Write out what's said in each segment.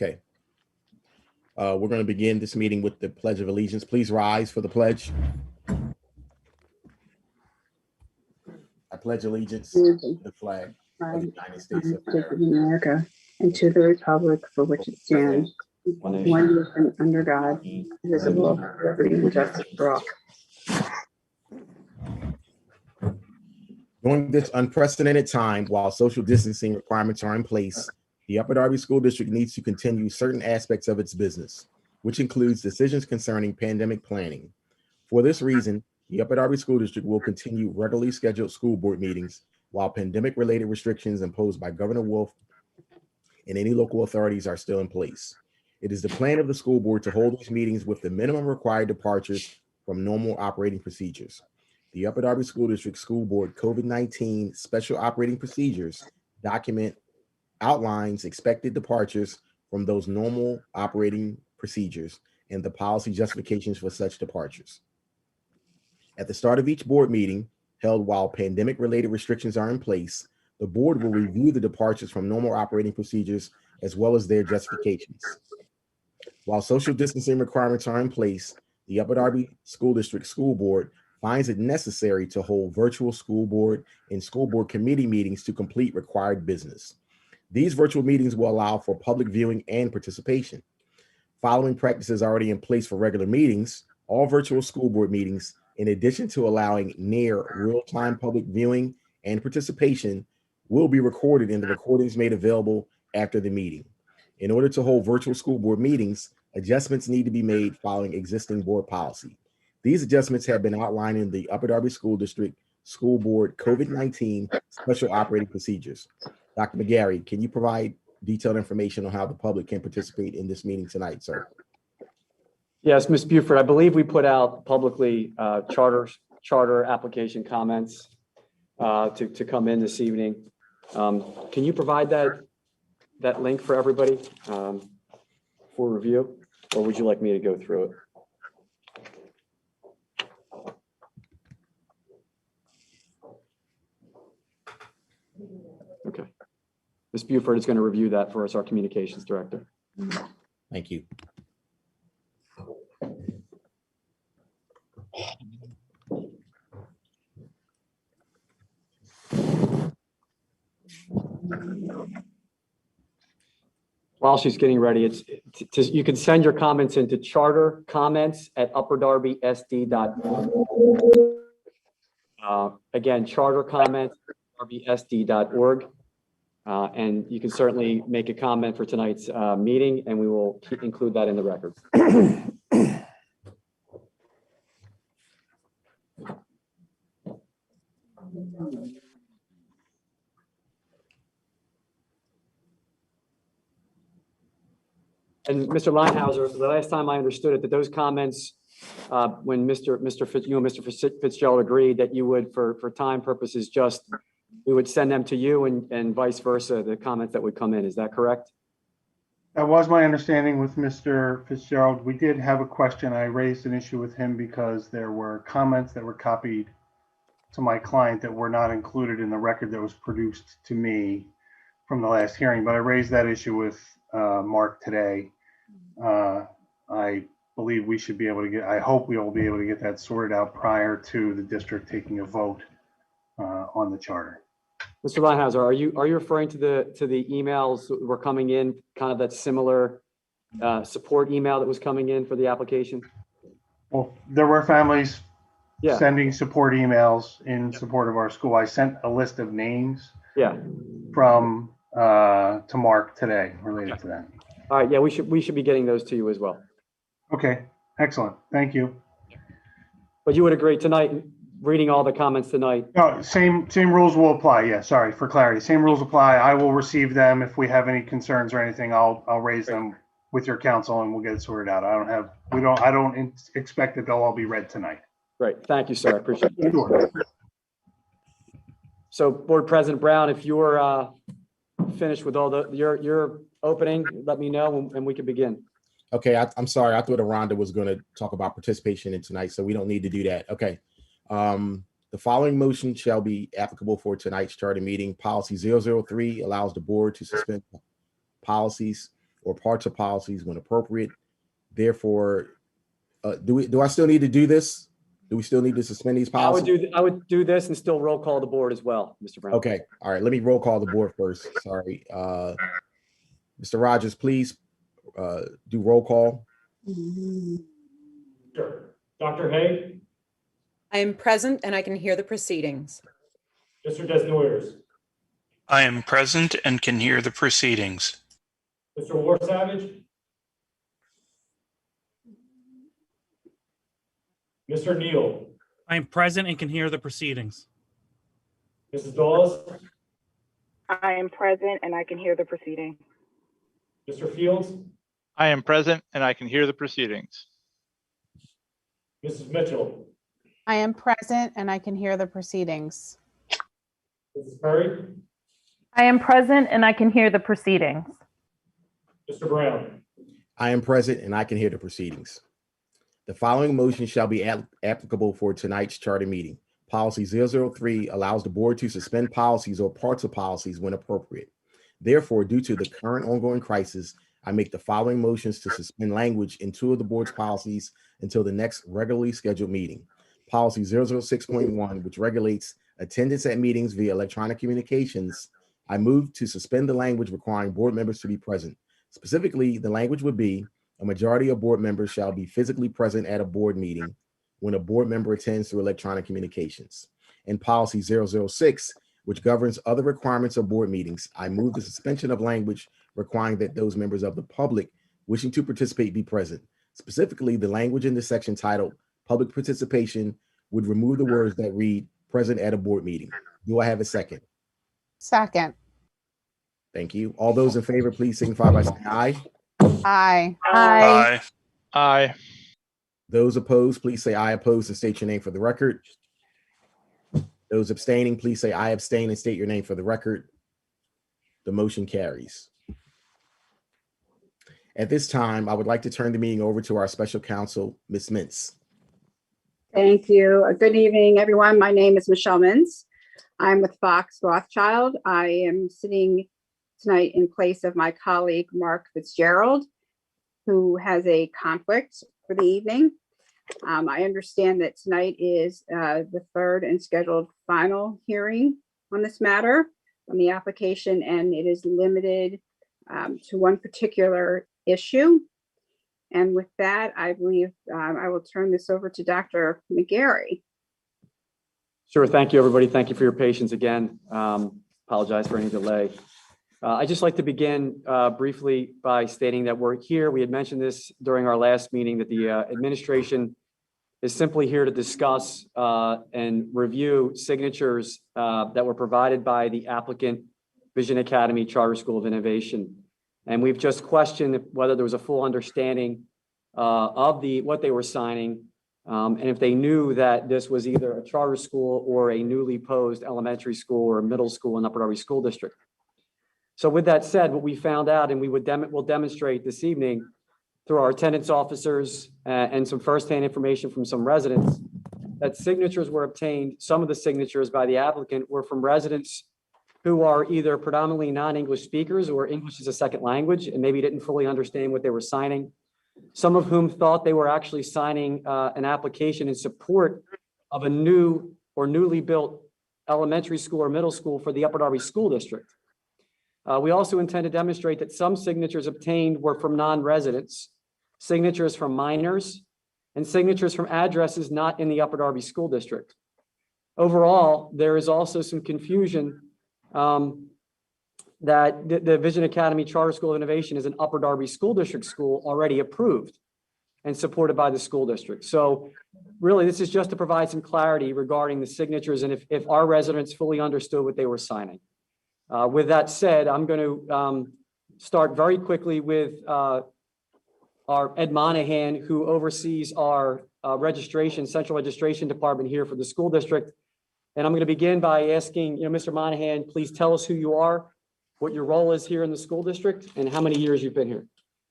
Okay. We're going to begin this meeting with the Pledge of Allegiance. Please rise for the pledge. I pledge allegiance to the flag of the United States of America and to the republic for which it stands, one nation under God, indivisible, with liberty and justice for all. During this unprecedented time, while social distancing requirements are in place, the Upper Darby School District needs to continue certain aspects of its business, which includes decisions concerning pandemic planning. For this reason, the Upper Darby School District will continue regularly scheduled school board meetings while pandemic-related restrictions imposed by Governor Wolf and any local authorities are still in place. It is the plan of the school board to hold these meetings with the minimum required departures from normal operating procedures. The Upper Darby School District School Board COVID-19 Special Operating Procedures document outlines expected departures from those normal operating procedures and the policy justifications for such departures. At the start of each board meeting, held while pandemic-related restrictions are in place, the board will review the departures from normal operating procedures as well as their justifications. While social distancing requirements are in place, the Upper Darby School District School Board finds it necessary to hold virtual school board and school board committee meetings to complete required business. These virtual meetings will allow for public viewing and participation. Following practices already in place for regular meetings, all virtual school board meetings, in addition to allowing near real-time public viewing and participation, will be recorded and the recordings made available after the meeting. In order to hold virtual school board meetings, adjustments need to be made following existing board policy. These adjustments have been outlined in the Upper Darby School District School Board COVID-19 Special Operating Procedures. Dr. McGarry, can you provide detailed information on how the public can participate in this meeting tonight, sir? Yes, Ms. Buford, I believe we put out publicly charter application comments to come in this evening. Can you provide that link for everybody for review, or would you like me to go through it? Okay. Ms. Buford is going to review that for us, our communications director. Thank you. While she's getting ready, you can send your comments into chartercomments@upperdarbysd.org. Again, chartercomments@upperdarbysd.org. And you can certainly make a comment for tonight's meeting, and we will include that in the record. And Mr. Linehaus, the last time I understood it, that those comments, when Mr. Fitzgerald agreed that you would, for time purposes, we would send them to you and vice versa, the comments that would come in. Is that correct? That was my understanding with Mr. Fitzgerald. We did have a question. I raised an issue with him because there were comments that were copied to my client that were not included in the record that was produced to me from the last hearing. But I raised that issue with Mark today. I believe we should be able to I hope we will be able to get that sorted out prior to the district taking a vote on the charter. Mr. Linehaus, are you referring to the emails that were coming in, kind of that similar support email that was coming in for the application? Well, there were families Yeah. sending support emails in support of our school. I sent a list of names Yeah. from to Mark today related to that. All right. Yeah, we should be getting those to you as well. Okay, excellent. Thank you. But you would agree tonight, reading all the comments tonight. No, same rules will apply. Yeah, sorry for clarity. Same rules apply. I will receive them. If we have any concerns or anything, I'll raise them with your counsel and we'll get it sorted out. I don't expect that they'll all be read tonight. Great. Thank you, sir. I appreciate it. Sure. So Board President Brown, if you're finished with all your opening, let me know and we can begin. Okay, I'm sorry. I thought Rhonda was going to talk about participation in tonight, so we don't need to do that. Okay. The following motion shall be applicable for tonight's charter meeting. Policy 003 allows the board to suspend policies or parts of policies when appropriate. Therefore, do I still need to do this? Do we still need to suspend these policies? I would do this and still roll call the board as well, Mr. Brown. Okay, all right, let me roll call the board first. Sorry. Mr. Rogers, please do roll call. Sure. Dr. Hay, I am present and I can hear the proceedings. Mr. Desnoyers, I am present and can hear the proceedings. Mr. Warsavage, Mr. Neal, I am present and can hear the proceedings. Mrs. Dawes, I am present and I can hear the proceeding. Mr. Fields, I am present and I can hear the proceedings. Mrs. Mitchell, I am present and I can hear the proceedings. Mrs. Perry, I am present and I can hear the proceedings. Mr. Brown. I am present and I can hear the proceedings. The following motion shall be applicable for tonight's charter meeting. Policy 003 allows the board to suspend policies or parts of policies when appropriate. Therefore, due to the current ongoing crisis, I make the following motions to suspend language in 2 of the board's policies until the next regularly scheduled meeting. Policy 006.1, which regulates attendance at meetings via electronic communications. I move to suspend the language requiring board members to be present. Specifically, the language would be a majority of board members shall be physically present at a board meeting when a board member attends through electronic communications. And policy 006, which governs other requirements of board meetings, I move the suspension of language requiring that those members of the public wishing to participate be present. Specifically, the language in the section titled Public Participation would remove the words that read present at a board meeting. Do I have a second? Second. Thank you. All those in favor, please signify by saying aye. Aye. Aye. Aye. Those opposed, please say aye opposed and state your name for the record. Those abstaining, please say I abstain and state your name for the record. The motion carries. At this time, I would like to turn the meeting over to our special counsel, Ms. Mintz. Thank you. Good evening, everyone. My name is Michelle Mintz. I'm with Fox Rothschild. I am sitting tonight in place of my colleague, Mark Fitzgerald, who has a conflict for the evening. I understand that tonight is the third and scheduled final hearing on this matter on the application, and it is limited to one particular issue. And with that, I believe I will turn this over to Dr. McGarry. Sure. Thank you, everybody. Thank you for your patience again. Apologize for any delay. I'd just like to begin briefly by stating that we're here. We had mentioned this during our last meeting that the administration is simply here to discuss and review signatures that were provided by the applicant, Vision Academy Charter School of Innovation. And we've just questioned whether there was a full understanding of what they were signing, and if they knew that this was either a charter school or a newly posed elementary school or middle school in Upper Darby School District. So with that said, what we found out, and we'll demonstrate this evening through our attendance officers and some firsthand information from some residents, that signatures were obtained. Some of the signatures by the applicant were from residents who are either predominantly non-English speakers or English as a second language and maybe didn't fully understand what they were signing. Some of whom thought they were actually signing an application in support of a new or newly built elementary school or middle school for the Upper Darby School District. We also intend to demonstrate that some signatures obtained were from non-residents, signatures from minors, and signatures from addresses not in the Upper Darby School District. Overall, there is also some confusion that the Vision Academy Charter School of Innovation is an Upper Darby School District school already approved and supported by the school district. So really, this is just to provide some clarity regarding the signatures and if our residents fully understood what they were signing. With that said, I'm going to start very quickly with our Ed Monahan, who oversees our central registration department here for the school district. And I'm going to begin by asking, Mr. Monahan, please tell us who you are, what your role is here in the school district, and how many years you've been here.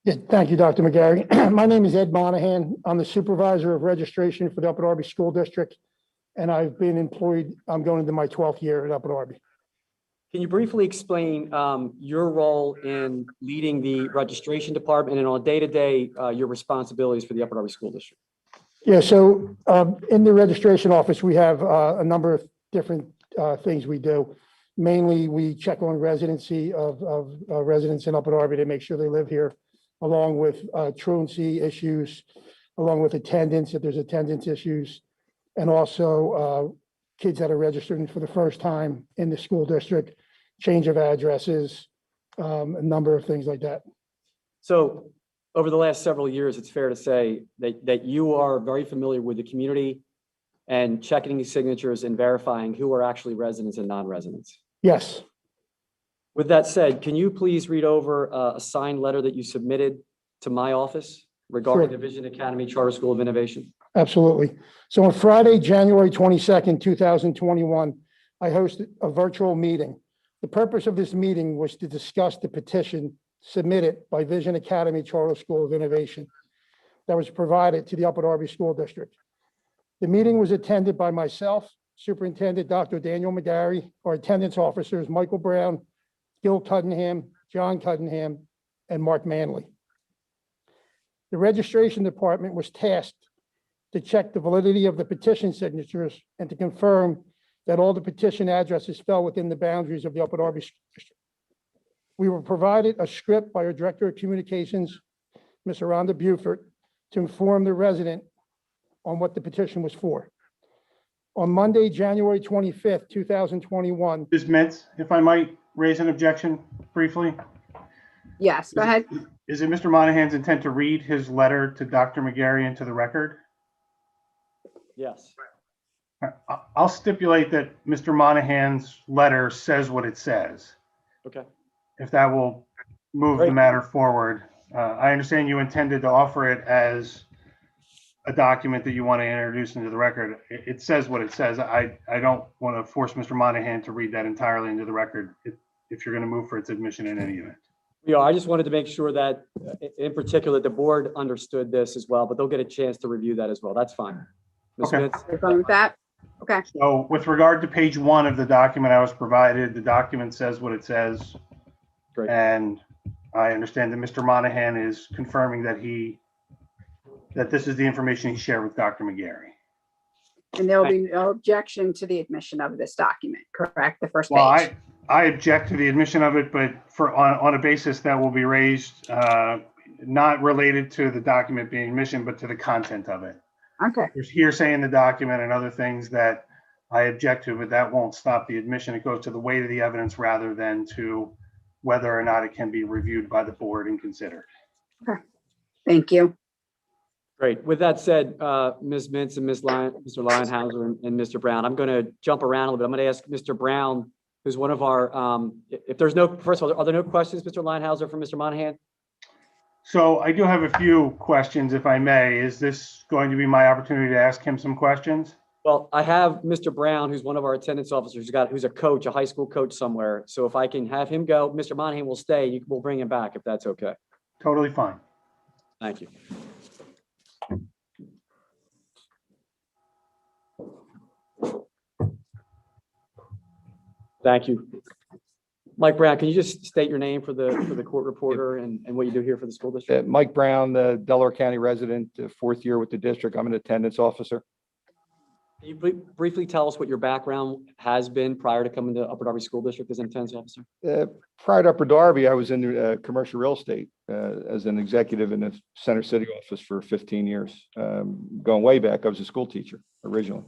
Yeah, thank you, Dr. McGarry. My name is Ed Monahan. I'm the supervisor of registration for the Upper Darby School District, and I've been employed, I'm going into my 12th year at Upper Darby. Can you briefly explain your role in leading the registration department and on a day-to-day, your responsibilities for the Upper Darby School District? Yeah, so in the registration office, we have a number of different things we do. Mainly, we check on residency of residents in Upper Darby to make sure they live here, along with truancy issues, along with attendance, if there's attendance issues, and also kids that are registering for the first time in the school district, change of addresses, a number of things like that. So over the last several years, it's fair to say that you are very familiar with the community and checking these signatures and verifying who are actually residents and non-residents. Yes, With that said, can you please read over a signed letter that you submitted to my office regarding Sure. the Vision Academy Charter School of Innovation? absolutely. So on Friday, January 22nd, 2021, I hosted a virtual meeting. The purpose of this meeting was to discuss the petition submitted by Vision Academy Charter School of Innovation that was provided to the Upper Darby School District. The meeting was attended by myself, Superintendent Dr. Daniel McGarry, our attendance officers, Michael Brown, Gil Cuddenham, John Cuddenham, and Mark Manley. The registration department was tasked to check the validity of the petition signatures and to confirm that all the petition addresses fell within the boundaries of the Upper Darby School District. We were provided a script by our Director of Communications, Ms. Rhonda Buford, to inform the resident on what the petition was for. On Monday, January 25th, 2021, Ms. Mintz, if I might raise an objection briefly. Yes, go ahead. Is it Mr. Monahan's intent to read his letter to Dr. McGarry into the record? Yes. I'll stipulate that Mr. Monahan's letter says what it says, Okay. if that will move the Great. matter forward. I understand you intended to offer it as a document that you want to introduce into the record. It says what it says. I don't want to force Mr. Monahan to read that entirely into the record if you're going to move for its admission in any event. Yeah, I just wanted to make sure that, in particular, the board understood this as well, but they'll get a chance to review that as well. That's fine. Ms. Okay. Mintz? You're fine with that? Okay, So with regard to page 1 of the document I was provided, the document says what it says. Great. And I understand that Mr. Monahan is confirming that this is the information he shared with Dr. McGarry. and there'll be no objection to the admission of this document, correct? The first Well, page. I object to the admission of it, but on a basis that will be raised, not related to the document being admission, but to the content of it. Okay, There's hearsay in the document and other things that I object to, but that won't stop the admission. It goes to the weight of the evidence rather than to whether or not it can be reviewed by the board and considered. thank you. Great. With that said, Ms. Mintz and Mr. Lionhauser and Mr. Brown, I'm going to jump around a little bit. I'm going to ask Mr. Brown, who's one of our, if there's no, first of all, are there no questions, Mr. Lionhauser, for Mr. Monahan? So I do have a few questions, if I may. Is this going to be my opportunity to ask him some questions? Well, I have Mr. Brown, who's one of our attendance officers, who's a coach, a high school coach somewhere. So if I can have him go, Mr. Monahan will stay. We'll bring him back if that's okay. Totally fine. Thank you. Thank you. Mike Brown, can you just state your name for the court reporter and what you do here for the school district? Mike Brown, the Delaware County resident, fourth year with the district. I'm an attendance officer. Can you briefly tell us what your background has been prior to coming to Upper Darby School District as an attendance officer? Prior to Upper Darby, I was in commercial real estate as an executive in the Center City office for 15 years. Going way back, I was a school teacher originally.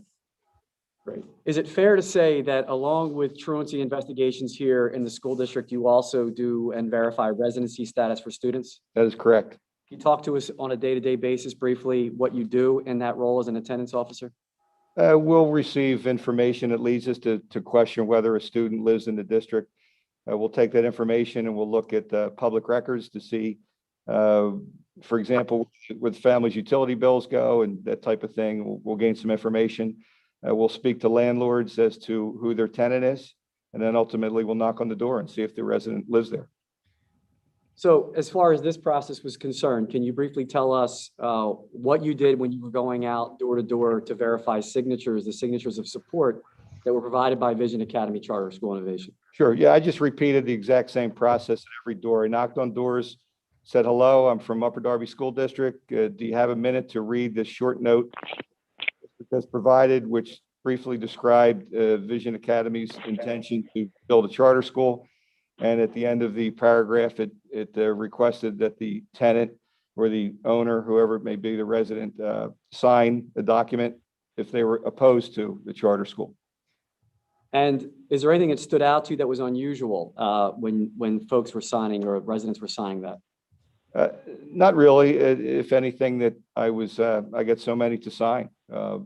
Great. Is it fair to say that along with truancy investigations here in the school district, you also do and verify residency status for students? That is correct. Can you talk to us on a day-to-day basis briefly what you do in that role as an attendance officer? We'll receive information that leads us to question whether a student lives in the district. We'll take that information and we'll look at public records to see, for example, where the family's utility bills go and that type of thing. We'll gain some information. We'll speak to landlords as to who their tenant is, and then ultimately we'll knock on the door and see if the resident lives there. So as far as this process was concerned, can you briefly tell us what you did when you were going out door to door to verify signatures, the signatures of support that were provided by Vision Academy Charter School Innovation? Sure. Yeah, I just repeated the exact same process at every door. I knocked on doors, said, hello, I'm from Upper Darby School District. Do you have a minute to read this short note that's provided, which briefly described Vision Academy's intention to build a charter school? And at the end of the paragraph, it requested that the tenant or the owner, whoever it may be, the resident, sign the document if they were opposed to the charter school. And is there anything that stood out to you that was unusual when folks were signing or residents were signing that? Not really. If anything, that I got so many to sign.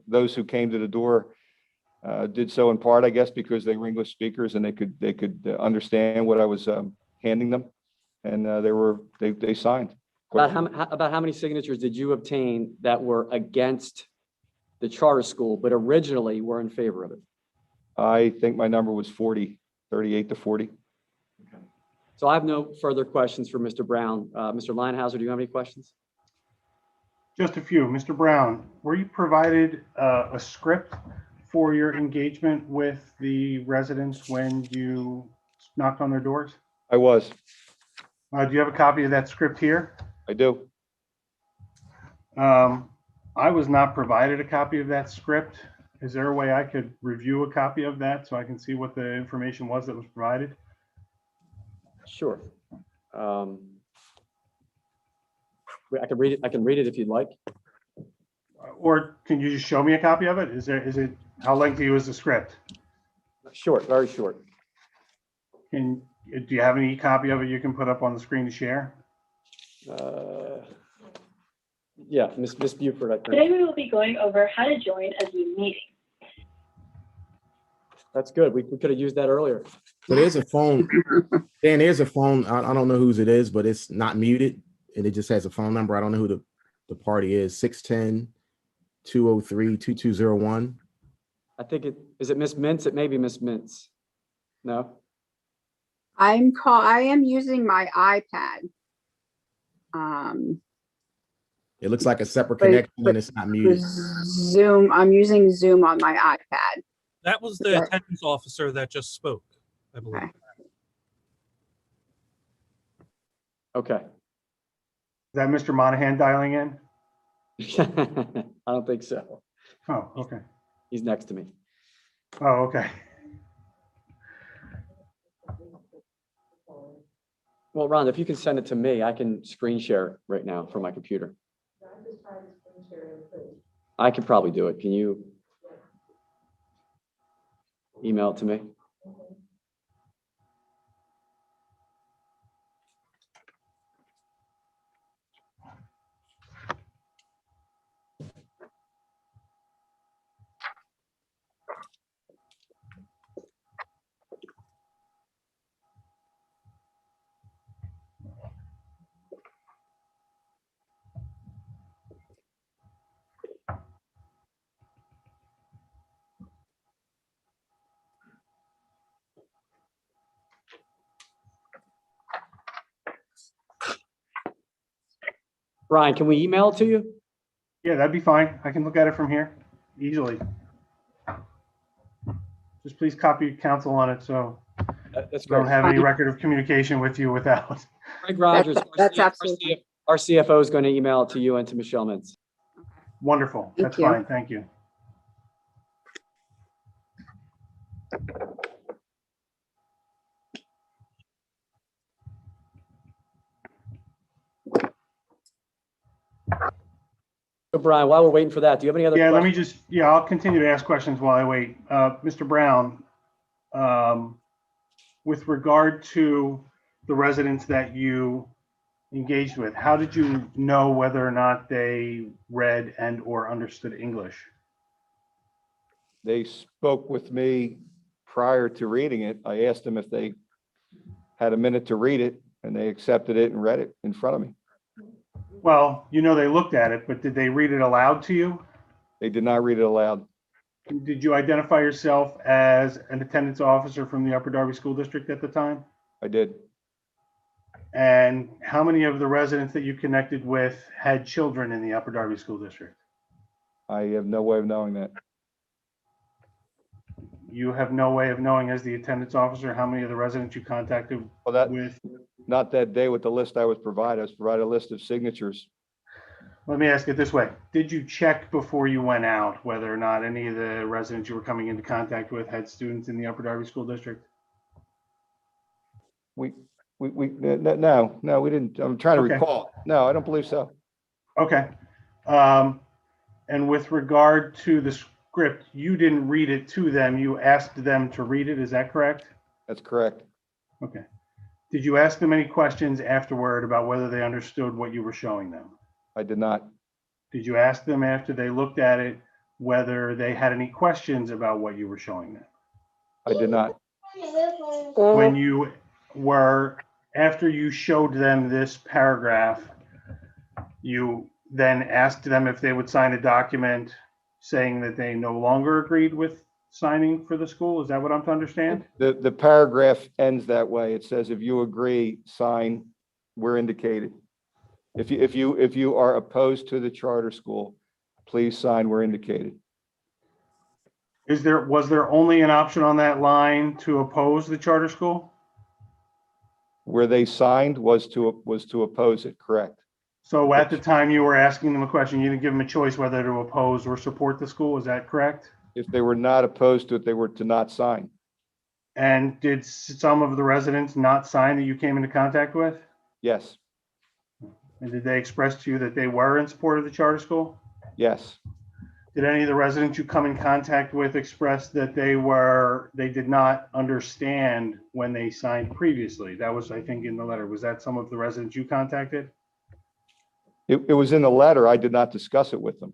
Those who came to the door did so in part, I guess, because they were English speakers and they could understand what I was handing them, and they signed. About how many signatures did you obtain that were against the charter school, but originally were in favor of it? I think my number was 40, 38 to 40. So I have no further questions for Mr. Brown. Mr. Leinhauser, do you have any questions? Just a few. Mr. Brown, were you provided a script for your engagement with the residents when you knocked on their doors? I was. Do you have a copy of that script here? I do. I was not provided a copy of that script. Is there a way I could review a copy of that so I can see what the information was that was provided? Sure. I can read it. I can read it if you'd like. Or can you just show me a copy of it? How lengthy was the script? Short, very short. Do you have any copy of it you can put up on the screen to share? Yeah, Miss Buford, I think. Today we will be going over how to join a Zoom meeting. That's good. We could have used that earlier. So there's a phone, Dan, there's a phone. I don't know whose it is, but it's not muted and it just has a phone number. I don't know who the party is, 610-203-2201. I think is it Miss Mintz? It may be Miss Mintz. No? I am using my iPad. It looks like a separate connection and it's not muted. Zoom, I'm using Zoom on my iPad. That was the attendance officer that just spoke, I believe. Okay. Is that Mr. Monahan dialing in? I don't think so. Oh, okay. He's next to me. Oh, okay. Well, Ron, if you can send it to me, I can screen share it right now from my computer. I could probably do it. Can you email it to me? Brian, can we email it to you? Yeah, that'd be fine. I can look at it from here easily. Just please copy council on it so That's I don't great. have any record of communication with you without. Greg Rogers, That's absolutely our CFO is going to email it to you and to Michelle Mintz. Wonderful. Thank That's you. fine. Thank you. So Brian, while we're waiting for that, do you have any other Yeah, let me questions? just, I'll continue to ask questions while I wait. Mr. Brown, with regard to the residents that you engaged with, how did you know whether or not they read and or understood English? They spoke with me prior to reading it. I asked them if they had a minute to read it, and they accepted it and read it in front of me. Well, you know, they looked at it, but did they read it aloud to you? They did not read it aloud. Did you identify yourself as an attendance officer from the Upper Darby School District at the time? I did. And how many of the residents that you connected with had children in the Upper Darby School District? I have no way of knowing that. you have no way of knowing as the attendance officer how many of the residents you contacted Well, that, with? not that day with the list I was provided. I was provided a list of signatures. Let me ask it this way. Did you check before you went out whether or not any of the residents you were coming into contact with had students in the Upper Darby School District? No, we didn't. I'm trying to Okay. recall. No, I don't believe so. Okay. And with regard to the script, you didn't read it to them. You asked them to read it. Is that correct? That's correct. Okay. Did you ask them any questions afterward about whether they understood what you were showing them? I did not. Did you ask them after they looked at it whether they had any questions about what you were showing them? I did not. When you were, after you showed them this paragraph, you then asked them if they would sign a document saying that they no longer agreed with signing for the school? Is that what I'm to understand? The paragraph ends that way. It says, if you agree, sign where indicated. If you are opposed to the charter school, please sign where indicated. Was there only an option on that line to oppose the charter school? Where they signed was to oppose it, correct? So at the time you were asking them a question, you didn't give them a choice whether to oppose or support the school, is that correct? If they were not opposed to it, they were to not sign. And did some of the residents not sign that you came into contact with? Yes, And did they express to you that they were in support of the charter school? yes, Did any of the residents you come in contact with express that they did not understand when they signed previously? That was, I think, in the letter. Was that some of the residents you contacted? it was in the letter. I did not discuss it with them.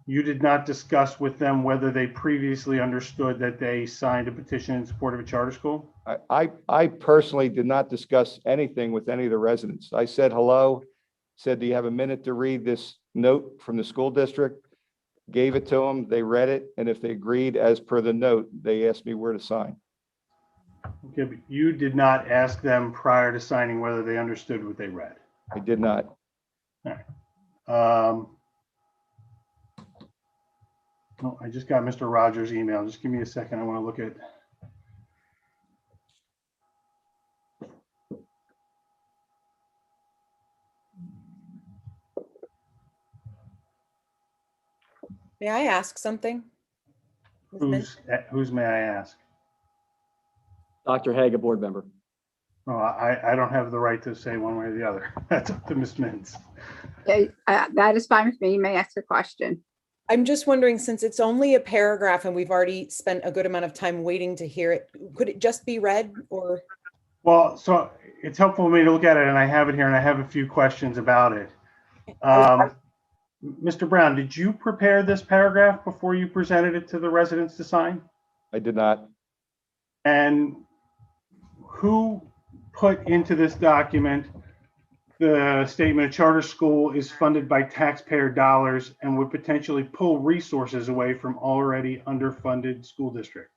You did not discuss with them whether they previously understood that they signed a petition in support of a charter school? I personally did not discuss anything with any of the residents. I said hello, said, do you have a minute to read this note from the school district? Gave it to them, they read it, and if they agreed as per the note, they asked me where to sign. Okay, but you did not ask them prior to signing whether they understood what they read. I did not. Oh, I just got Mr. Rogers' email. Just give me a second. I want to look at. May I ask something? Ms. Min- Whose may I ask? Dr. Haig, a board member. Oh, I don't have the right to say one way or the other. That's up to Ms. Mintz. Okay, that is fine with me. You may ask a question. I'm just wondering, since it's only a paragraph and we've already spent a good amount of time waiting to hear it, could it just be read or? Well, so it's helpful for me to look at it, and I have it here, and I have a few questions about it. Mr. Brown, did you prepare this paragraph before you presented it to the residents to sign? I did not. And who put into this document the statement a charter school is funded by taxpayer dollars and would potentially pull resources away from already underfunded school district?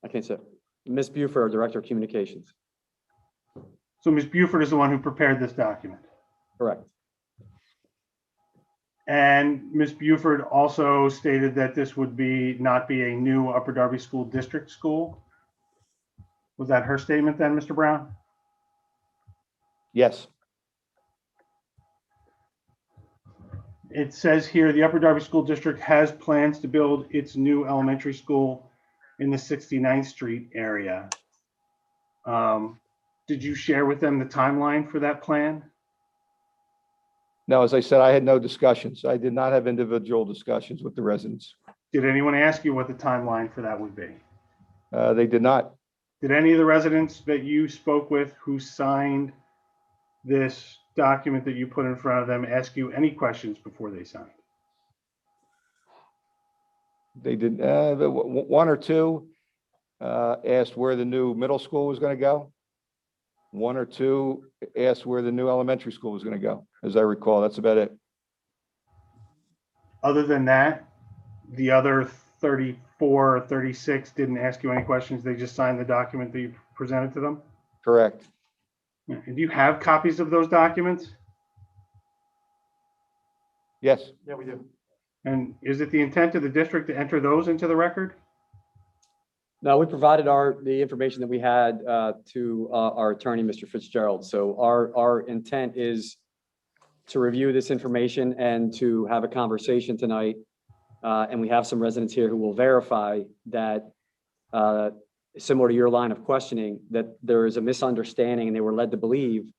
I can't say. Ms. Buford, our Director of Communications. So Ms. Buford is the one who prepared this document. Correct. And Ms. Buford also stated that this would not be a new Upper Darby School District school. Was that her statement then, Mr. Brown? Yes, It says here, the Upper Darby School District has plans to build its new elementary school in the 69th Street area. Did you share with them the timeline for that plan? no, as I said, I had no discussions. I did not have individual discussions with the residents. Did anyone ask you what the timeline for that would be? They did not. Did any of the residents that you spoke with who signed this document that you put in front of them ask you any questions before they signed? They did, one or two asked where the new middle school was going to go. One or two asked where the new elementary school was going to go, as I recall. That's about it. Other than that, the other 34 or 36 didn't ask you any questions. They just signed the document that you presented to them? Correct. And do you have copies of those documents? Yes, Yeah, we do. And is it the intent of the district to enter those into the record? No, we provided the information that we had to our attorney, Mr. Fitzgerald. So our intent is to review this information and to have a conversation tonight. And we have some residents here who will verify that, similar to your line of questioning, that there is a misunderstanding and they were led to believe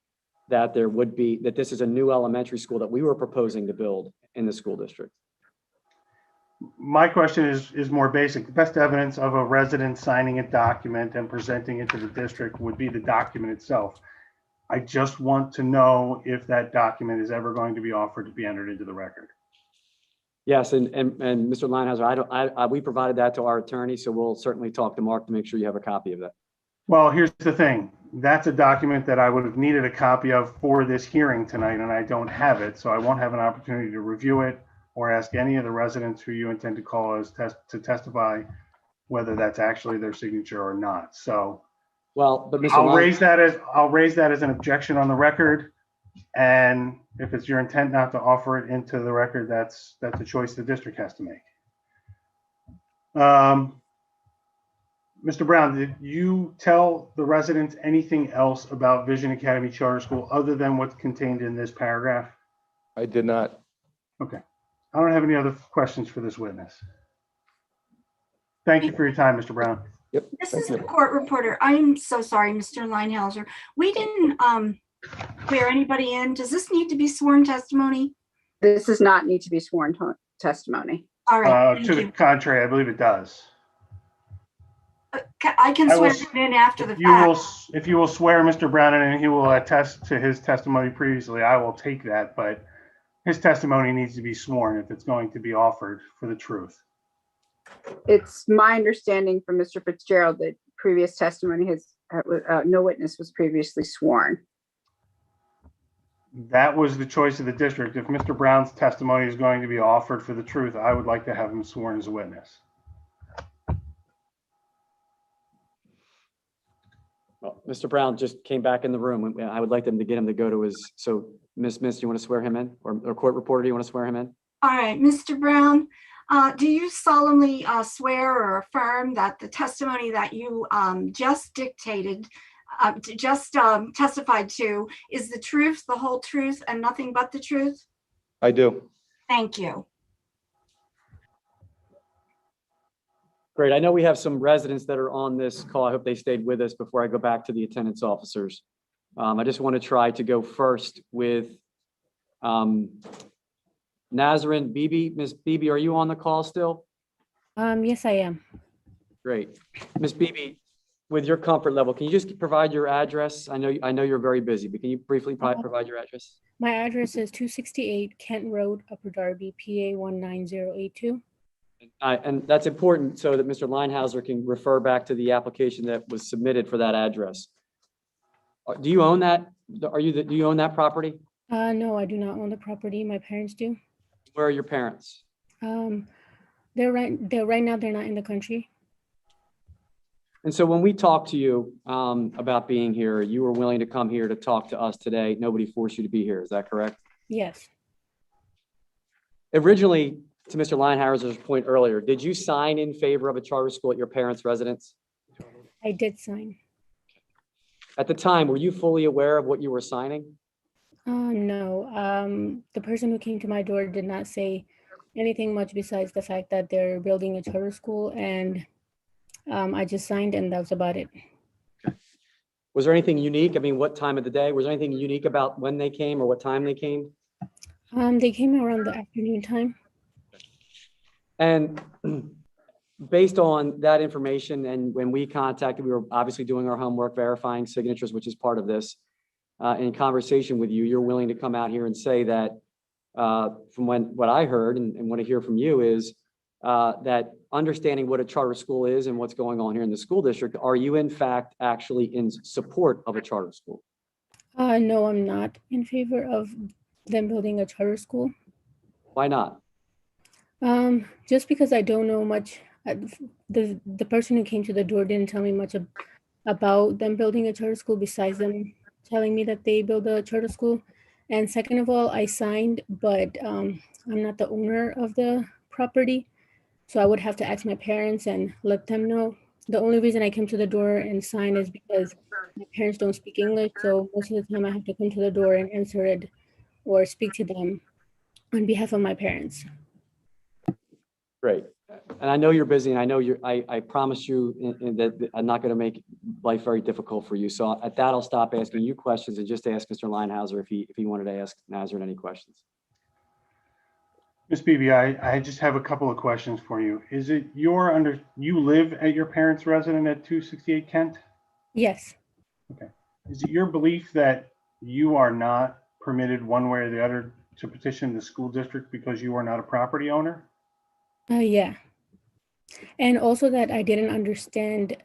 that that this is a new elementary school that we were proposing to build in the school district. My question is more basic. The best evidence of a resident signing a document and presenting it to the district would be the document itself. I just want to know if that document is ever going to be offered to be entered into the record. Yes, and Mr. Leinhauser, we provided that to our attorney, so we'll certainly talk to Mark to make sure you have a copy of that. Well, here's the thing. That's a document that I would have needed a copy of for this hearing tonight, and I don't have it, so I won't have an opportunity to review it or ask any of the residents who you intend to call as to testify whether that's actually their signature or not. So, well, but Mr. I'll raise that as an objection on the record. And if it's your intent not to offer it into the record, that's a choice the district has to make. Mr. Brown, did you tell the residents anything else about Vision Academy Charter School other than what's contained in this paragraph? I did not. Okay. I don't have any other questions for this witness. Thank you for your time, Mr. Brown. Yep. This is the court reporter. I'm so sorry, Mr. Leinhauser. We didn't swear anybody in. Does this need to be sworn testimony? This does not need to be sworn testimony. All right. To the contrary, I believe it does. I can swear it in after the fact. If you will swear Mr. Brown in and he will attest to his testimony previously, I will take that, but his testimony needs to be sworn if it's going to be offered for the truth. It's my understanding from Mr. Fitzgerald that previous testimony no witness was previously sworn. That was the choice of the district. If Mr. Brown's testimony is going to be offered for the truth, I would like to have him sworn as a witness. Well, Mr. Brown just came back in the room. I would like them to get him to go to his, so Miss, you want to swear him in? Or court reporter, do you want to swear him in? All right, Mr. Brown, do you solemnly swear or affirm that the testimony that you just testified to is the truth, the whole truth, and nothing but the truth? I do. Thank you. Great. I know we have some residents that are on this call. I hope they stayed with us before I go back to the attendance officers. I just want to try to go first with Nazarene Beebe. Ms. Beebe, are you on the call still? Yes, I am. Great. Ms. Beebe, with your comfort level, can you just provide your address? I know you're very busy, but can you briefly provide your address? My address is 268 Kent Road, Upper Darby, PA 19082. And that's important so that Mr. Leinhauser can refer back to the application that was submitted for that address. Do you own that? Do you own that property? No, I do not own the property. My parents do. Where are your parents? They're right now, they're not in the country. And so when we talked to you about being here, you were willing to come here to talk to us today. Nobody forced you to be here. Is that correct? Yes. Originally, to Mr. Leinhauser's point earlier, did you sign in favor of a charter school at your parents' residence? I did sign. At the time, were you fully aware of what you were signing? No. The person who came to my door did not say anything much besides the fact that they're building a charter school, and I just signed, and that was about it. Was there anything unique? I mean, what time of the day? Was there anything unique about when they came or what time they came? They came around the afternoon time. And based on that information, and when we contacted, we were obviously doing our homework, verifying signatures, which is part of this. In conversation with you, you're willing to come out here and say that from what I heard and want to hear from you is that understanding what a charter school is and what's going on here in the school district, are you in fact actually in support of a charter school? No, I'm not in favor of them building a charter school. Why not? Just because I don't know much. The person who came to the door didn't tell me much about them building a charter school besides them telling me that they build a charter school. And second of all, I signed, but I'm not the owner of the property. So I would have to ask my parents and let them know. The only reason I came to the door and sign is because my parents don't speak English. So most of the time I have to come to the door and answer it or speak to them on behalf of my parents. Great. And I know you're busy, and I know I promise you that I'm not going to make life very difficult for you. So at that, I'll stop asking you questions and just ask Mr. Leinhauser if he wanted to ask Nazareth any questions. Ms. Beebe, I just have a couple of questions for you. Is it you live at your parents' residence at 268 Kent? Yes. Okay. Is it your belief that you are not permitted one way or the other to petition the school district because you are not a property owner? Yeah. And also that I didn't understand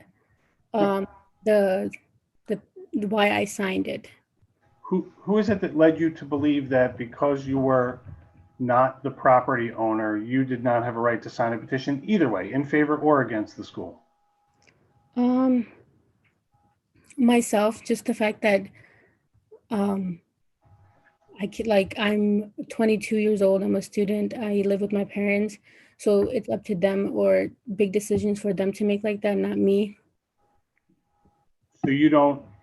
the why I signed it. Who is it that led you to believe that because you were not the property owner, you did not have a right to sign a petition either way, in favor or against the school? Myself, just the fact that I'm 22 years old, I'm a student, I live with my parents, so it's up to them or big decisions for them to make like that, not me. So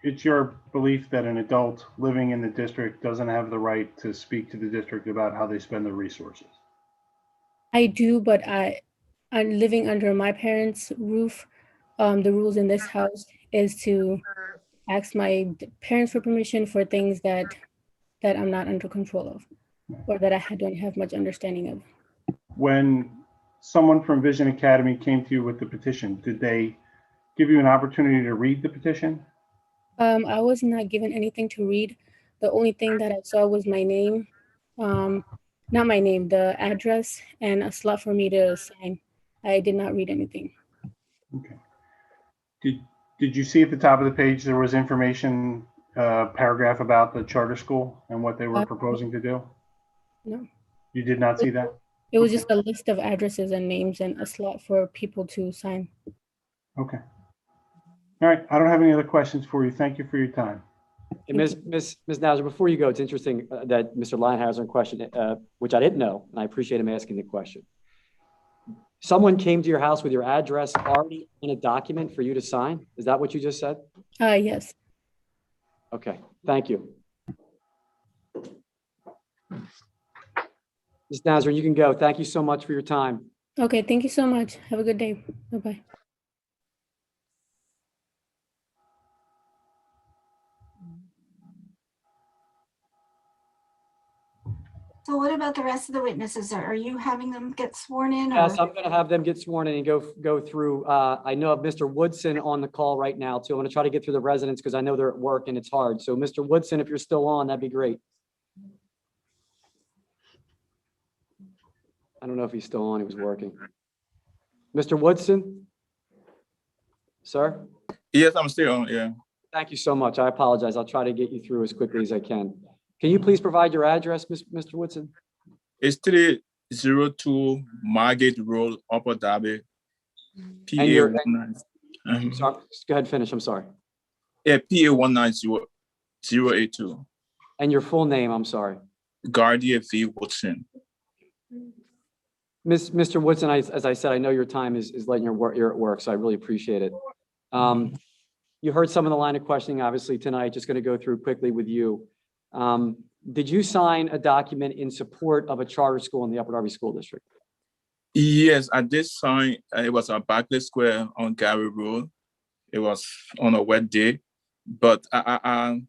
it's your belief that an adult living in the district doesn't have the right to speak to the district about how they spend their resources? I do, but I'm living under my parents' roof. The rules in this house is to ask my parents for permission for things that I'm not under control of, or that I don't have much understanding of. When someone from Vision Academy came to you with the petition, did they give you an opportunity to read the petition? I was not given anything to read. The only thing that I saw was my name, not my name, the address, and a slot for me to sign. I did not read anything. Okay. Did you see at the top of the page there was information, paragraph about the charter school and what they were proposing to do? No. You did not see that? It was just a list of addresses and names and a slot for people to sign. Okay. All right. I don't have any other questions for you. Thank you for your time. And Ms. Nazareth, before you go, it's interesting that Mr. Leinhauser question, which I didn't know, and I appreciate him asking the question. Someone came to your house with your address already in a document for you to sign? Is that what you just said? Yes. Okay, thank you. Ms. Nazareth, you can go. Thank you so much for your time. Okay, thank you so much. Have a good day. Bye-bye. So what about the rest of the witnesses? Are you having them get sworn in? Yes, I'm going to have them get sworn in and go through. I know of Mr. Woodson on the call right now too. I'm going to try to get through the residents because I know they're at work and it's hard. So Mr. Woodson, if you're still on, that'd be great. I don't know if he's still on. He was working. Mr. Woodson? Sir? Yes, I'm still on, yeah. Thank you so much. I apologize. I'll try to get you through as quickly as I can. Can you please provide your address, Mr. Woodson? It's 302 Margate Road, Upper Darby, PA And your- 19. Sorry, go ahead, finish. I'm sorry. Yeah, PA 190082. And your full name, I'm sorry. Guardia V. Woodson. Mr. Woodson, as I said, I know your time is letting you're at work, so I really appreciate it. You heard some of the line of questioning, obviously, tonight. Just going to go through quickly with you. Did you sign a document in support of a charter school in the Upper Darby School District? Yes, I did sign. It was at Barclay Square on Gary Road. It was on a wet day, but honestly,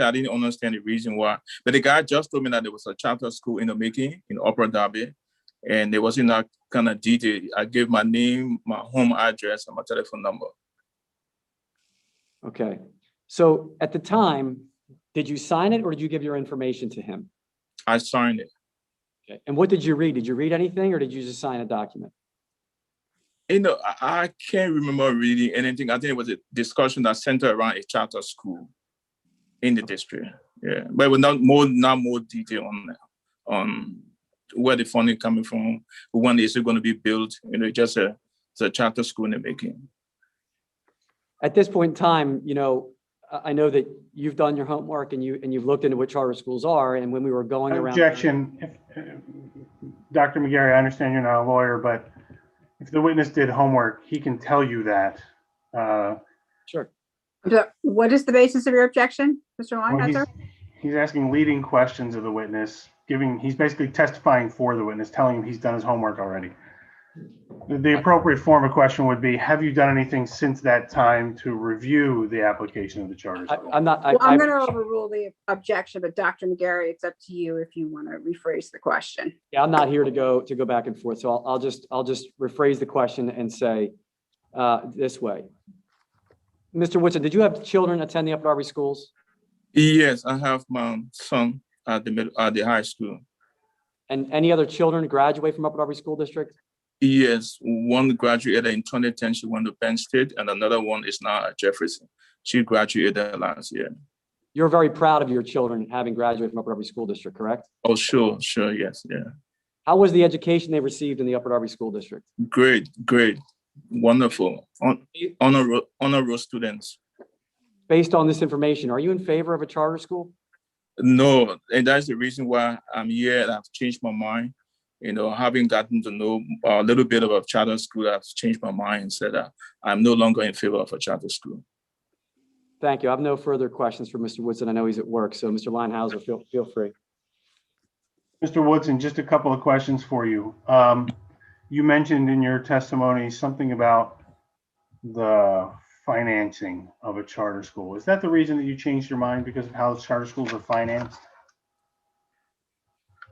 I didn't understand the reason why. But the guy just told me that there was a charter school in the making in Upper Darby, and there wasn't that kind of detail. I gave my name, my home address, and my telephone number. Okay. So at the time, did you sign it or did you give your information to him? I signed it. Okay. And what did you read? Did you read anything or did you just sign a document? You know, I can't remember reading anything. I think it was a discussion that centered around a charter school in the district. Yeah, but with not more detail on where the funding coming from, when is it going to be built? You know, just it's a charter school in the making. At this point in time, you know, I know that you've done your homework and you've looked into what charter schools are. And when we were going around, Objection. Dr. McGarry, I understand you're not a lawyer, but if the witness did homework, he can tell you that. Sure. What is the basis of your objection, Mr. Well, Linehacker? he's asking leading questions of the witness, he's basically testifying for the witness, telling him he's done his homework already. The appropriate form of question would be, have you done anything since that time to review the application of the charter school? I'm not, Well, I'm going to overrule the objection, but Dr. McGarry, it's up to you if you want to rephrase the question. yeah, I'm not here to go back and forth. So I'll just rephrase the question and say this way. Mr. Woodson, did you have children attend the Upper Darby schools? Yes, I have my son at the high school. And any other children graduate from Upper Darby School District? Yes, one graduated in 2010. She went to Penn State, and another one is now at Jefferson. She graduated last year. You're very proud of your children having graduated from Upper Darby School District, correct? Oh, sure, yes, yeah. How was the education they received in the Upper Darby School District? Great, wonderful. Honor roll students. Based on this information, are you in favor of a charter school? No, and that's the reason why I'm here. And I've changed my mind. You know, having gotten to know a little bit about charter school, I've changed my mind and said that I'm no longer in favor of a charter school. Thank you. I have no further questions for Mr. Woodson. I know he's at work, so Mr. Linehauser, feel free. Mr. Woodson, just a couple of questions for you. You mentioned in your testimony something about the financing of a charter school. Is that the reason that you changed your mind, because of how charter schools are financed?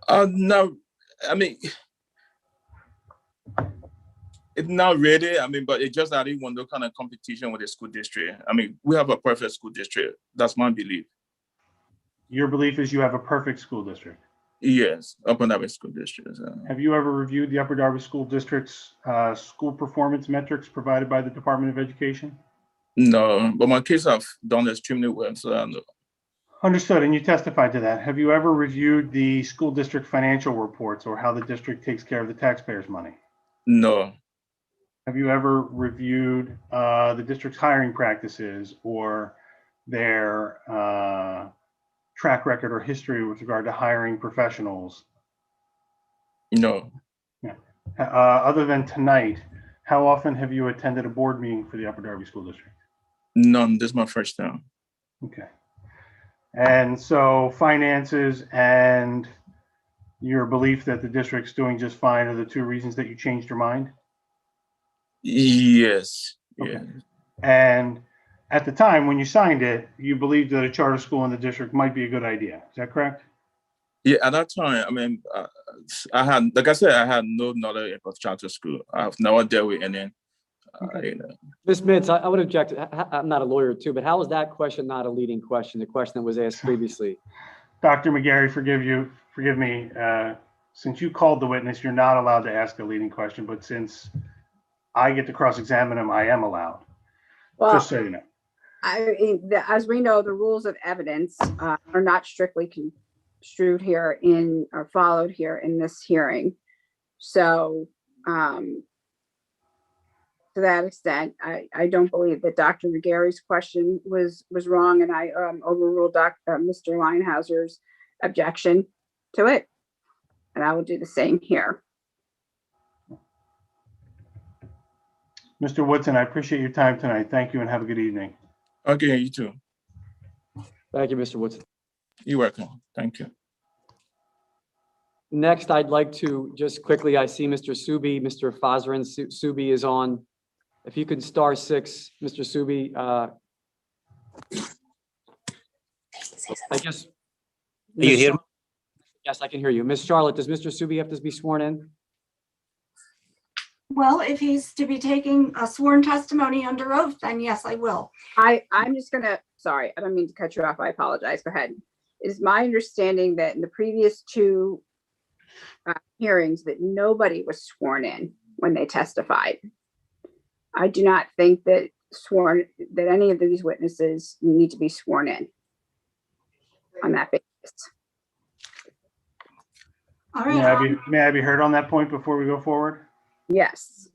No, I mean, it's not really. I mean, but it's just that I didn't want no kind of competition with the school district. I mean, we have a perfect school district. That's my belief. Your belief is you have a perfect school district? Yes, Upper Darby School District. Have you ever reviewed the Upper Darby School District's school performance metrics provided by the Department of Education? No, but my kids have done extremely well, so I know. Understood, and you testified to that. Have you ever reviewed the school district financial reports or how the district takes care of the taxpayers' money? No. Have you ever reviewed the district's hiring practices or their track record or history with regard to hiring professionals? No. Yeah. Other than tonight, how often have you attended a board meeting for the Upper Darby School District? None. This is my first time. Okay. And so finances and your belief that the district's doing just fine are the two reasons that you changed your mind? Yes. Okay. Yeah. And at the time when you signed it, you believed that a charter school in the district might be a good idea. Is that correct? Yeah, at that time, I mean, I had, like I said, I had no knowledge about charter school. I've never dealt with any. You know. Ms. Mintz, I would object. I'm not a lawyer too, but how is that question not a leading question? The question that was asked previously. Dr. McGarry, forgive me. Since you called the witness, you're not allowed to ask a leading question, but since I get to cross-examine him, I am allowed. Well, Just so you know. As we know, the rules of evidence are not strictly construed here or followed here in this hearing. So to that extent, I don't believe that Dr. McGarry's question was wrong, and I overruled Mr. Linehauser's objection to it. And I will do the same here. Mr. Woodson, I appreciate your time tonight. Thank you and have a good evening. Okay, you too. Thank you, Mr. Woodson. You're welcome. Thank you. Next, I'd like to just quickly, I see Mr. Subi, Mr. Fazrin Subi is on. If you could star 6, Mr. Subi. I guess. Do you hear me? Yes, I can hear you. Ms. Charlotte, does Mr. Subi have to be sworn in? Well, if he's to be taking a sworn testimony under oath, then yes, I will. I'm just gonna, sorry, I don't mean to cut you off. I apologize. Go ahead. It is my understanding that in the previous 2 hearings that nobody was sworn in when they testified. I do not think that any of these witnesses need to be sworn in on that basis. All right. May I be heard on that point before we go forward? Yes.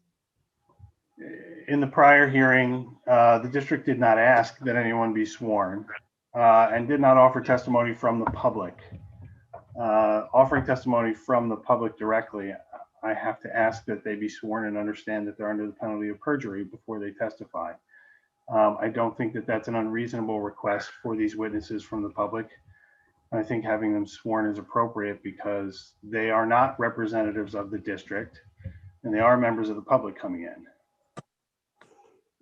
In the prior hearing, the district did not ask that anyone be sworn and did not offer testimony from the public. offering testimony from the public directly, I have to ask that they be sworn and understand that they're under the penalty of perjury before they testify. I don't think that that's an unreasonable request for these witnesses from the public. I think having them sworn is appropriate because they are not representatives of the district and they are members of the public coming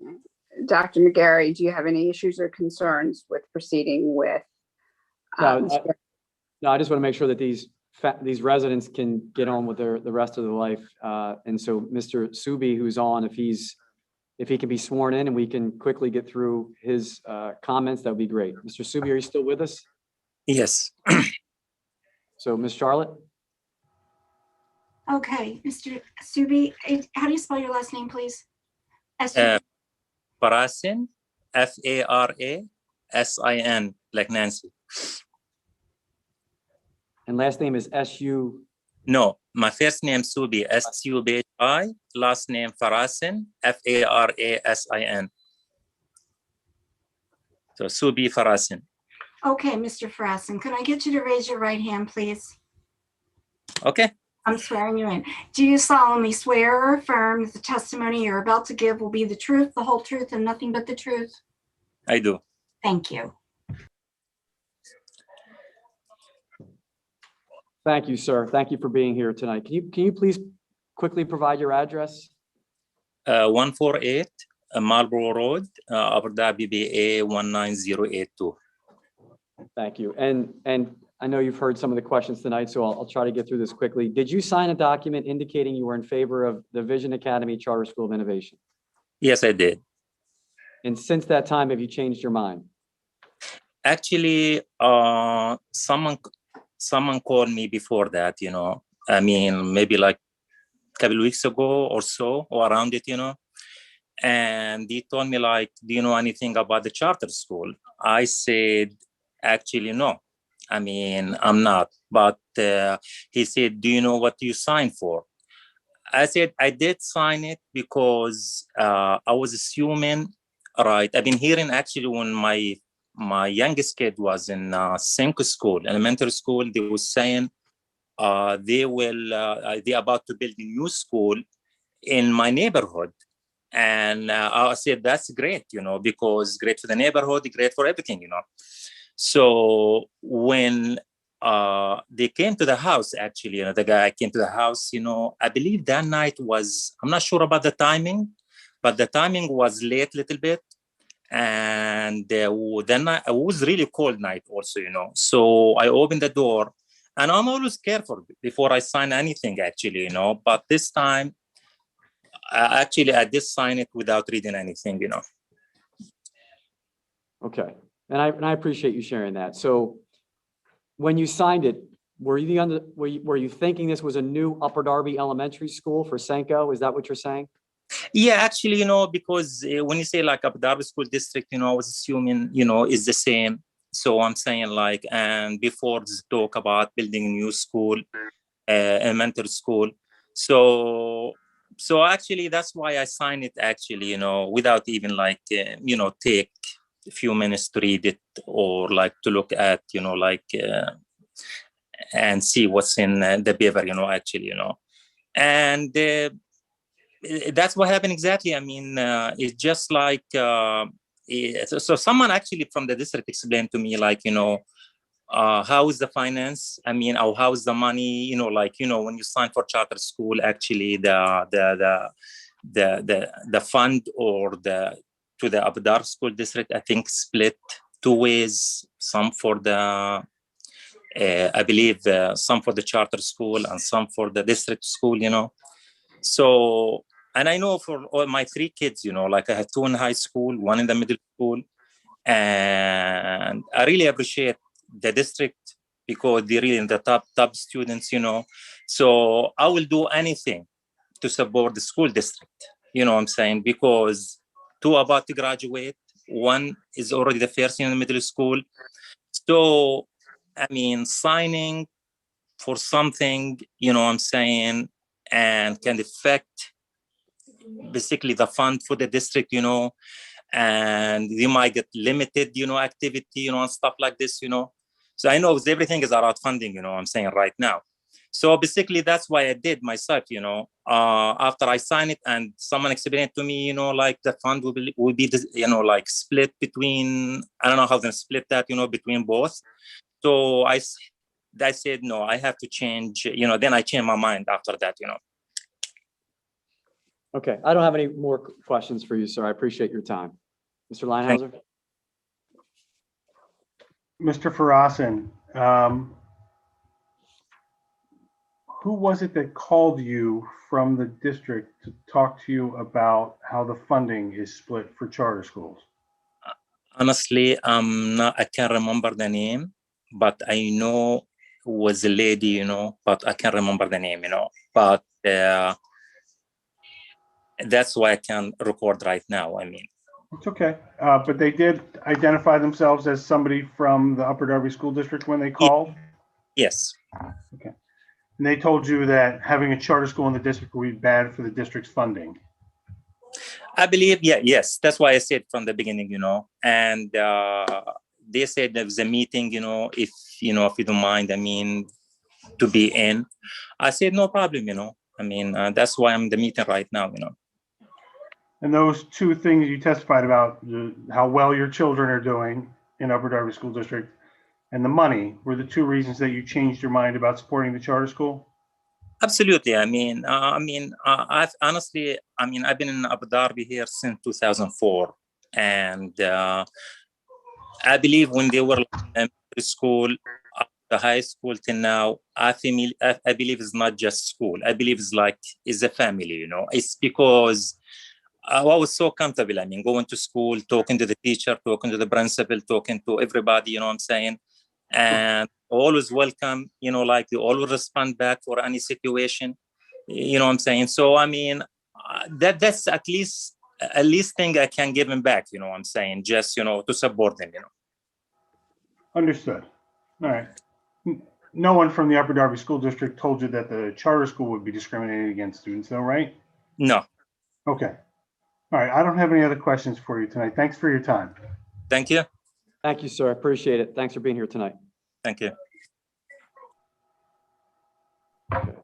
in. Dr. McGarry, do you have any issues or concerns with proceeding with? No, I just want to make sure that these residents can get on with the rest of their life. And so Mr. Subi, who's on, if he can be sworn in and we can quickly get through his comments, that would be great. Mr. Subi, are you still with us? Yes. So Ms. Charlotte? Okay, Mr. Subi, how do you spell your last name, please? Farasin, Farasin, like Nancy. And last name is S-U? No, my first name Subi, S-U-B-I, last name Farasin, Farasin. So Subi Farasin. Okay, Mr. Farasin, could I get you to raise your right hand, please? Okay. I'm swearing you in. Do you solemnly swear or affirm that the testimony you're about to give will be the truth, the whole truth, and nothing but the truth? I do. Thank you. Thank you, sir. Thank you for being here tonight. Can you please quickly provide your address? 148 Marlborough Road, Abu Dhabi, BA 19082. Thank you. And I know you've heard some of the questions tonight, so I'll try to get through this quickly. Did you sign a document indicating you were in favor of the Vision Academy Charter School of Innovation? Yes, I did. And since that time, have you changed your mind? Actually, someone called me before that, I mean, maybe like a couple of weeks ago or so, or around it, and he told me like, do you know anything about the charter school? I said, actually, no. I mean, I'm not. But he said, do you know what you signed for? I said, I did sign it because I was assuming, right? I've been hearing actually when my youngest kid was in Senko school, elementary school, they were saying they're about to build a new school in my neighborhood. And I said, that's great, because great for the neighborhood, great for everything, So when they came to the house, actually, the guy came to the house, I believe that night was, I'm not sure about the timing, but the timing was late a little bit. And then it was really cold night also, So I opened the door and I'm always careful before I sign anything, actually, But this time, I did sign it without reading anything, Okay. And I appreciate you sharing that. So when you signed it, were you thinking this was a new Upper Darby Elementary School for Senko? Is that what you're saying? Yeah, actually, because when you say like Abu Dhabi School District, I was assuming, it's the same. So I'm saying like, and before this talk about building a new school, elementary school. So actually, that's why I signed it actually, without even like, take a few minutes to read it or like to look at, and see what's in the paper, actually, and that's what happened exactly. I mean, it's just like, so someone actually from the district explained to me, like, how is the finance? I mean, how is the money? When you sign for charter school, actually, the fund or to the Abu Dhabi School District, I think split two ways. Some for the, I believe, some for the charter school and some for the district school. So, and I know for all my three kids, like I have two in high school, one in the middle school, and I really appreciate the district because they're really in the top students, So I will do anything to support the school district, what I'm saying, because two are about to graduate, one is already the first year in the middle school. So, I mean, signing for something, what I'm saying, and can affect basically the fund for the district, and you might get limited, activity, and stuff like this, So I know everything is about funding, you know what I'm saying right now. So basically, that's why I did myself, you know, after I signed it and someone explained to me, you know, like the fund will be you know, like split between, I don't know how to split that, you know, between both. So I said, no, I have to change, you know, then I changed my mind after that, you know. Okay, I don't have any more questions for you, sir. I appreciate your time. Mr. Leinhauser? Mr. Farasan, who was it that called you from the district to talk to you about how the funding is split for charter schools? Honestly, I can't remember the name, but I know it was a lady, you know, but I can't remember the name, you know, but that's why I can't record right now. I mean, It's okay, but they did identify themselves as somebody from the Upper Darby School District when they called? yes. Okay. And they told you that having a charter school in the district would be bad for the district's funding? I believe, yes. That's why I said from the beginning, you know, and they said there was a meeting, you know, if you don't mind, I mean, to be in. I said, no problem, you know. I mean, that's why I'm in the meeting right now, you know. And those two things you testified about, how well your children are doing in Upper Darby School District and the money, were the two reasons that you changed your mind about supporting the charter school? Absolutely. I've honestly, I've been in Abu Dhabi here since 2004. And I believe when they were in school, the high school till now, I believe it's not just school. I believe it's a family, you know. It's because I was so comfortable. Going to school, talking to the teacher, talking to the principal, talking to everybody, you know what I'm saying? And always welcome, you know, like they always respond back for any situation, you know what I'm saying? So, that's at least thing I can give them back, you know what I'm saying? Just, you know, to support them, you know. Understood. All right. No one from the Upper Darby School District told you that the charter school would be discriminating against students, though, right? No. Okay. All right. I don't have any other questions for you tonight. Thanks for your time. Thank you. Thank you, sir. I appreciate it. Thanks for being here tonight. Thank you. I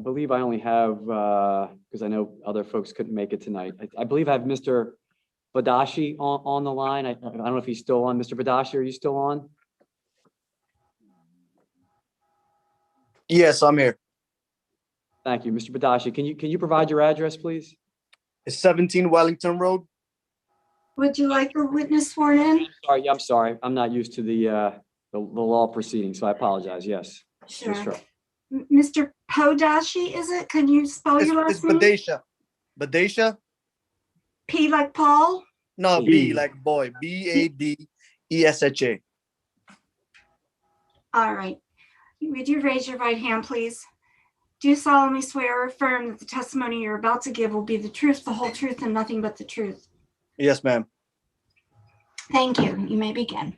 believe I only have, because I know other folks couldn't make it tonight. I believe I have Mr. Badashi on the line. I don't know if he's still on. Mr. Badashi, are you still on? Yes, I'm here. Thank you. Mr. Badashi, can you provide your address, please? It's 17 Wellington Road. Would you like the witness sworn in? I'm sorry. I'm not used to the law proceeding, so I apologize. Yes. Sure. Ms. Stroh. Mr. Podashi, is it? Can you spell your last name? Badesha. Badesha? P like Paul? No, B like boy. Badesha. All right. Would you raise your right hand, please? Do you solemnly swear or affirm that the testimony you're about to give will be the truth, the whole truth, and nothing but the truth? Yes, ma'am. Thank you. You may begin.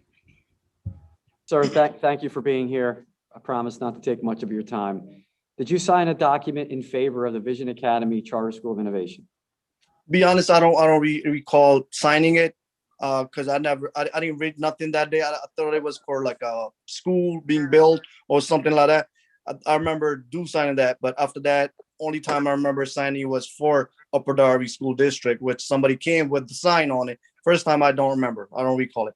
Sir, thank you for being here. I promise not to take much of your time. Did you sign a document in favor of the Vision Academy Charter School of Innovation? Be honest, I don't recall signing it because I didn't read nothing that day. I thought it was for like a school being built or something like that. I remember signing that, but after that, only time I remember signing was for Upper Darby School District, which somebody came with the sign on it. First time I don't remember. I don't recall it.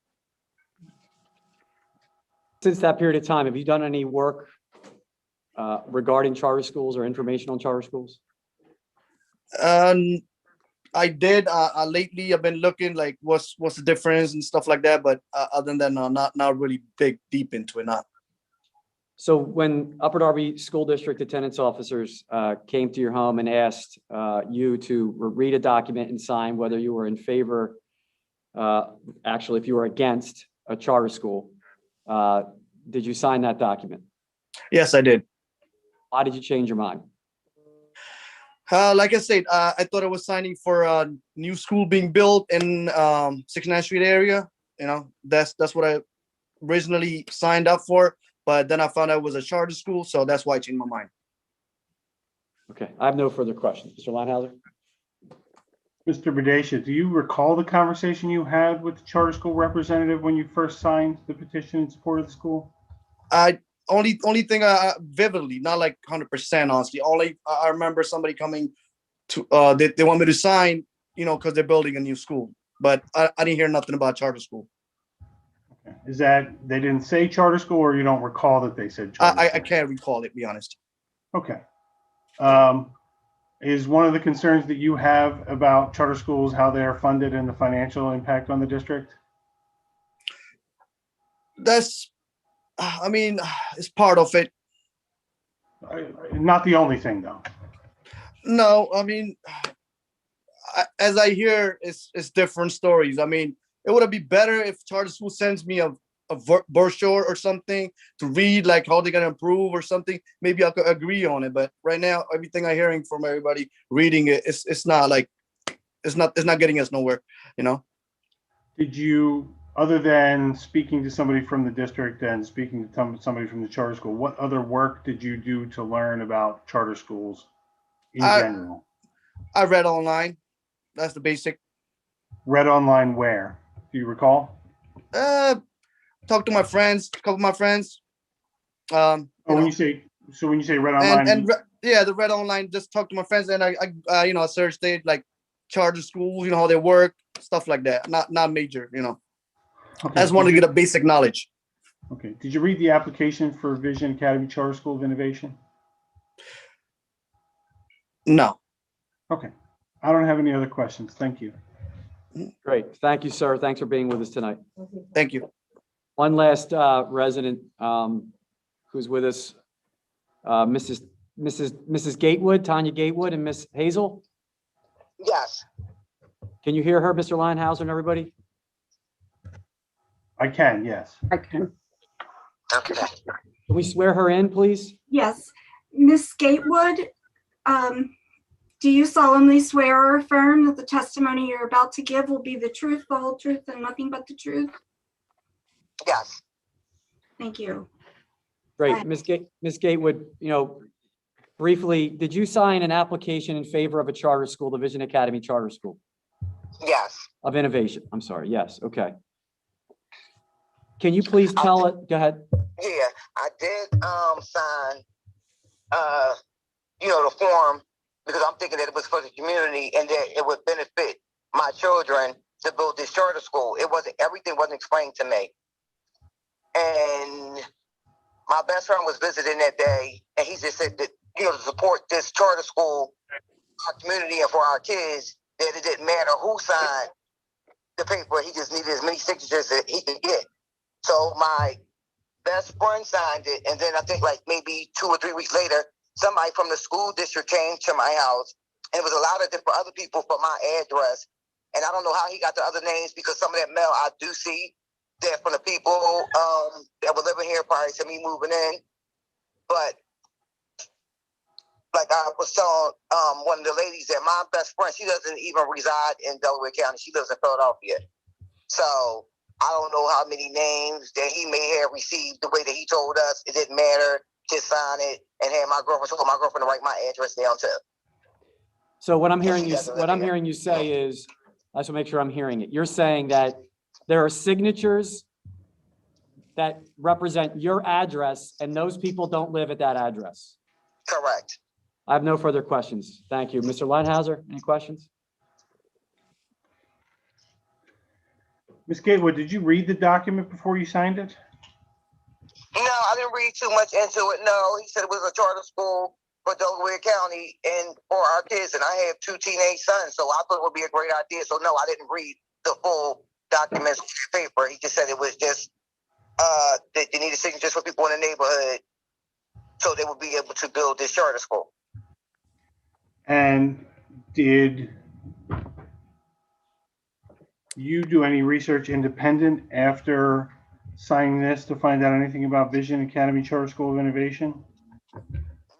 Since that period of time, have you done any work regarding charter schools or information on charter schools? I did. Lately, I've been looking like what's the difference and stuff like that. But other than that, not really deep into it. Not. So when Upper Darby School District attendance officers came to your home and asked you to read a document and sign whether you were in favor, actually, if you were against a charter school, did you sign that document? Yes, I did. Why did you change your mind? Like I said, I thought I was signing for a new school being built in 69th Street area. You know, that's what I originally signed up for. But then I found out it was a charter school, so that's why I changed my mind. Okay, I have no further questions. Mr. Leinhauser? Mr. Bedesha, do you recall the conversation you had with the charter school representative when you first signed the petition in support of the school? I only thing I vividly, not like 100% honestly. I remember somebody coming to they want me to sign, because they're building a new school, but I didn't hear nothing about charter school. Okay. Is that they didn't say charter school, or you don't recall that they said charter I school? can't recall it, be honest. Okay. Is one of the concerns that you have about charter schools how they are funded and the financial impact on the district? It's part of it. Not the only thing, though. No, as I hear, it's different stories. It would be better if charter school sends me a brochure or something to read, like how they're gonna improve or something. Maybe I could agree on it. But right now, everything I'm hearing from everybody reading it, it's not getting us nowhere. Did you, other than speaking to somebody from the district and speaking to somebody from the charter school, what other work did you do to learn about charter schools in general? I read online. That's the basic. Read online where? Do you recall? Talk to my friends, a couple of my friends. When you say read online, the read online, just talk to my friends, and I searched it, like charter schools, how they work, stuff like that. Not major, Okay. I just want to get a basic knowledge. Okay. Did you read the application for Vision Academy Charter School of Innovation? No. Okay. I don't have any other questions. Thank you. Great. Thank you, sir. Thanks for being with us tonight. Thank you. One last resident who's with us, Mrs. Gatewood, Tanya Gatewood, and Miss Hazel. Yes. Can you hear her, Mr. Lionhauser and everybody? I can, yes. I can. Okay. Can we swear her in, please? Yes. Miss Gatewood, do you solemnly swear or affirm that the testimony you're about to give will be the truth, the whole truth, and nothing but the truth? Yes. Thank you. Great. Miss Gatewood, briefly, did you sign an application in favor of a charter school, the Vision Academy Charter School? Yes. Of Innovation. I'm sorry. Yes. Okay. Can you please tell it? Go ahead. Yeah, I did sign the form because I'm thinking that it was for the community and that it would benefit my children to build this charter school. Everything wasn't explained to me. And my best friend was visiting that day, and he just said that, to support this charter school, our community, and for our kids, that it didn't matter who signed the paper. He just needed as many signatures as he could get. So my best friend signed it, and then I think like maybe 2 or 3 weeks later, somebody from the school district came to my house, and it was a lot of different other people for my address. And I don't know how he got the other names, because some of that mail I do see that from the people that were living here prior to me moving in. But like I was telling one of the ladies, that my best friend, she doesn't even reside in Delaware County. She lives in Philadelphia. So I don't know how many names that he may have received the way that he told us. It didn't matter. Just sign it, and had my girlfriend told my girlfriend to write my address down too. So what I'm hearing you say is, I just want to make sure I'm hearing it. You're saying that there are signatures that represent your address, and those people don't live at that address. Correct. I have no further questions. Thank you. Mr. Lionhauser, any questions? Ms. Gatewood, did you read the document before you signed it? No, I didn't read too much into it. No, he said it was a charter school for Delaware County and for our kids. And I have 2 teenage sons, so I thought it would be a great idea. So no, I didn't read the full documents paper. He just said it was just that they needed signatures for people in the neighborhood so they would be able to build this charter school. And did you do any research independent after signing this to find out anything about Vision Academy Charter School of Innovation?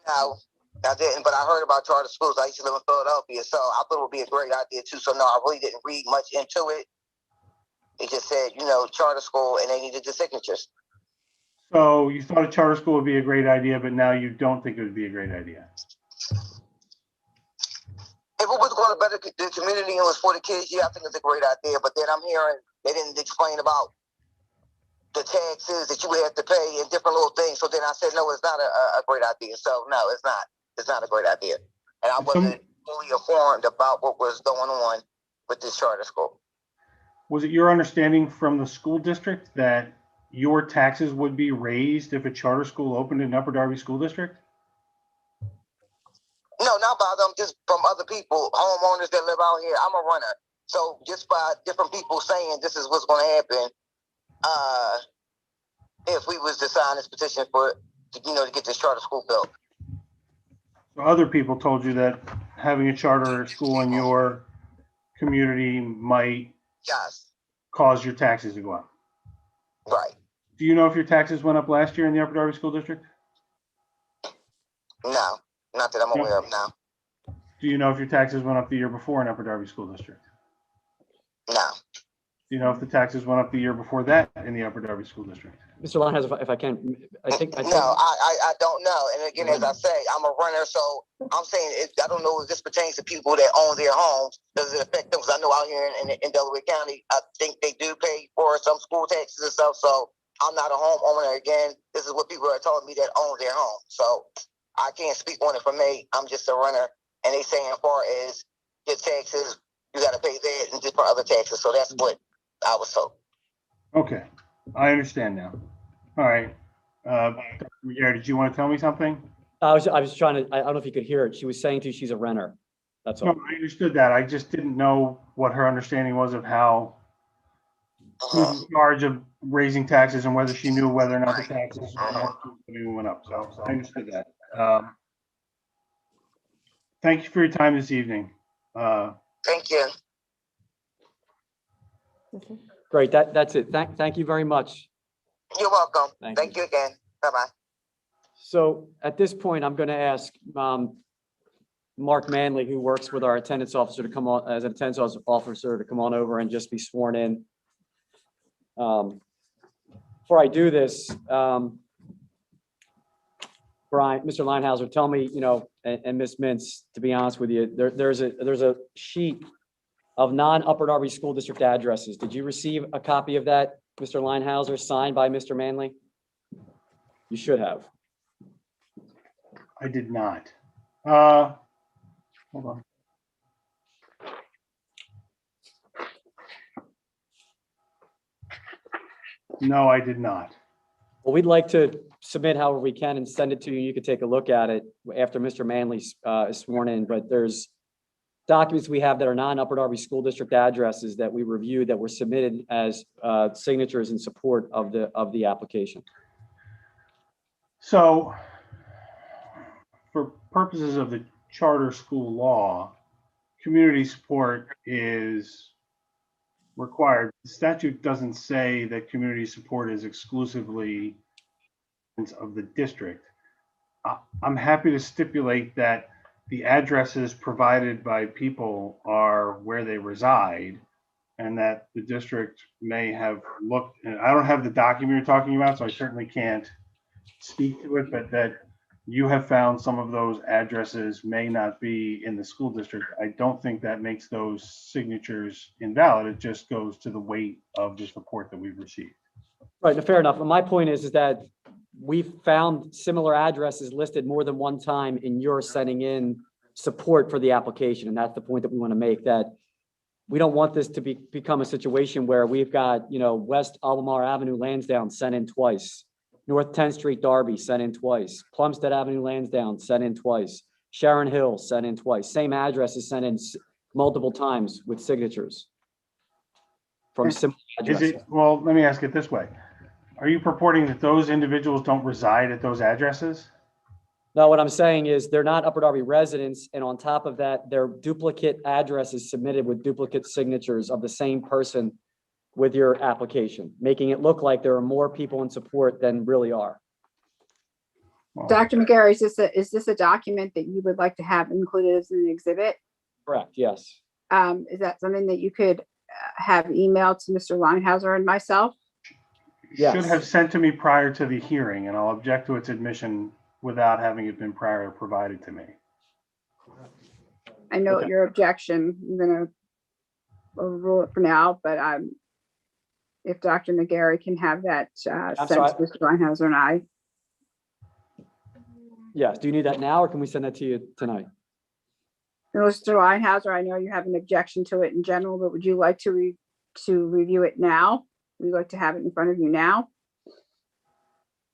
No, I didn't, but I heard about charter schools. I used to live in Philadelphia, so I thought it would be a great idea too. So no, I really didn't read much into it. It just said, charter school, and they needed the signatures. So you thought a charter school would be a great idea, but now you don't think it would be a great idea? If it was going want to better the community and it was for the kids, yeah, I think it's a great idea. But then I'm hearing they didn't explain about the taxes that you would have to pay and different little things. So then I said, no, it's not a great idea. So no, it's not. It's not a great idea. And I wasn't fully informed about what was going on with this charter school. Was it your understanding from the school district that your taxes would be raised if a charter school opened in Upper Darby School District? No, not by them, just from other people, homeowners that live out here. I'm a runner. So just by different people saying this is what's going to happen, if we was to sign this petition to get this charter school built. So other people told you that having a charter school in your community might cause your taxes to go up. Right. Do you know if your taxes went up last year in the Upper Darby School District? No, not that I'm aware of now. Do you know if your taxes went up the year before in Upper Darby School District? No. Do you know if the taxes went up the year before that in the Upper Darby School District? Mr. Linehouse, if I can, I think. No, I don't know. And again, as I say, I'm a runner, so I'm saying I don't know if this pertains to people that own their homes. Does it affect them? Because I know out here in Delaware County, I think they do pay for some school taxes and stuff. So I'm not a homeowner. Again, this is what people are telling me that own their home. So I can't speak on it for me. I'm just a runner. And they saying as far as your taxes, you got to pay that and different other taxes. So that's what I was told. Okay, I understand now. All right. Dr. McGarry, did you want to tell me something? I was trying to, I don't know if you could hear it. She was saying to you, she's a renter. That's all. No, I understood that. I just didn't know what her understanding was of how who's in charge of raising taxes and whether she knew whether or not the taxes went up. So I understood that. Thank you for your time this evening. Thank you. Great. That's it. Thank you very much. You're welcome. Thank you again. Bye-bye. So at this point, I'm going to ask Mark Manley, who works with our attendance officer, to come on as an attendance officer to come on over and just be sworn in. Before I do this, Brian, Mr. Linehauser, tell me, and Ms. Mintz, to be honest with you, there's a sheet of non-Upper Darby School District addresses. Did you receive a copy of that, Mr. Linehauser, signed by Mr. Manley? You should have. I did not. Hold on. No, I did not. Well, we'd like to submit however we can and send it to you. You could take a look at it after Mr. Manley is sworn in, but there's documents we have that are non-Upper Darby School District addresses that we reviewed that were submitted as signatures in support of the application. So for purposes of the charter school law, community support is required. The statute doesn't say that community support is exclusively of the district. I'm happy to stipulate that the addresses provided by people are where they reside, and that the district may have looked, and I don't have the document you're talking about, so I certainly can't speak to it, but that you have found some of those addresses may not be in the school district. I don't think that makes those signatures invalid. It just goes to the weight of the support that we've received. Right, no, fair enough. But my point is that we've found similar addresses listed more than one time in your sending in support for the application. And that's the point that we want to make, that we don't want this to become a situation where we've got, West Albemarle Avenue, Lansdowne sent in twice. North 10th Street, Darby, sent in twice. Plumstead Avenue, Lansdowne, sent in twice. Sharon Hill, sent in twice. Same addresses sent in multiple times with signatures from similar addresses. Well, let me ask it this way. Are you purporting that those individuals don't reside at those addresses? No, what I'm saying is they're not Upper Darby residents. And on top of that, they're duplicate addresses submitted with duplicate signatures of the same person with your application, making it look like there are more people in support than really are. Dr. McGarry, is this a document that you would like to have included as an exhibit? Correct, yes. Is that something that you could have emailed to Mr. Linehauser and myself? Yes. Should have sent to me prior to the hearing, and I'll object to its admission without having it been prior provided to me. I note Okay. your objection. I'm gonna overrule it for now, but if Dr. McGarry can have that sent to sorry. Mr. Linehouse and I. Yes, do you need that now or can we send that to you tonight? Mr. Linehouse, I know you have an objection to it in general, but would you like to review it now? Would you like to have it in front of you now?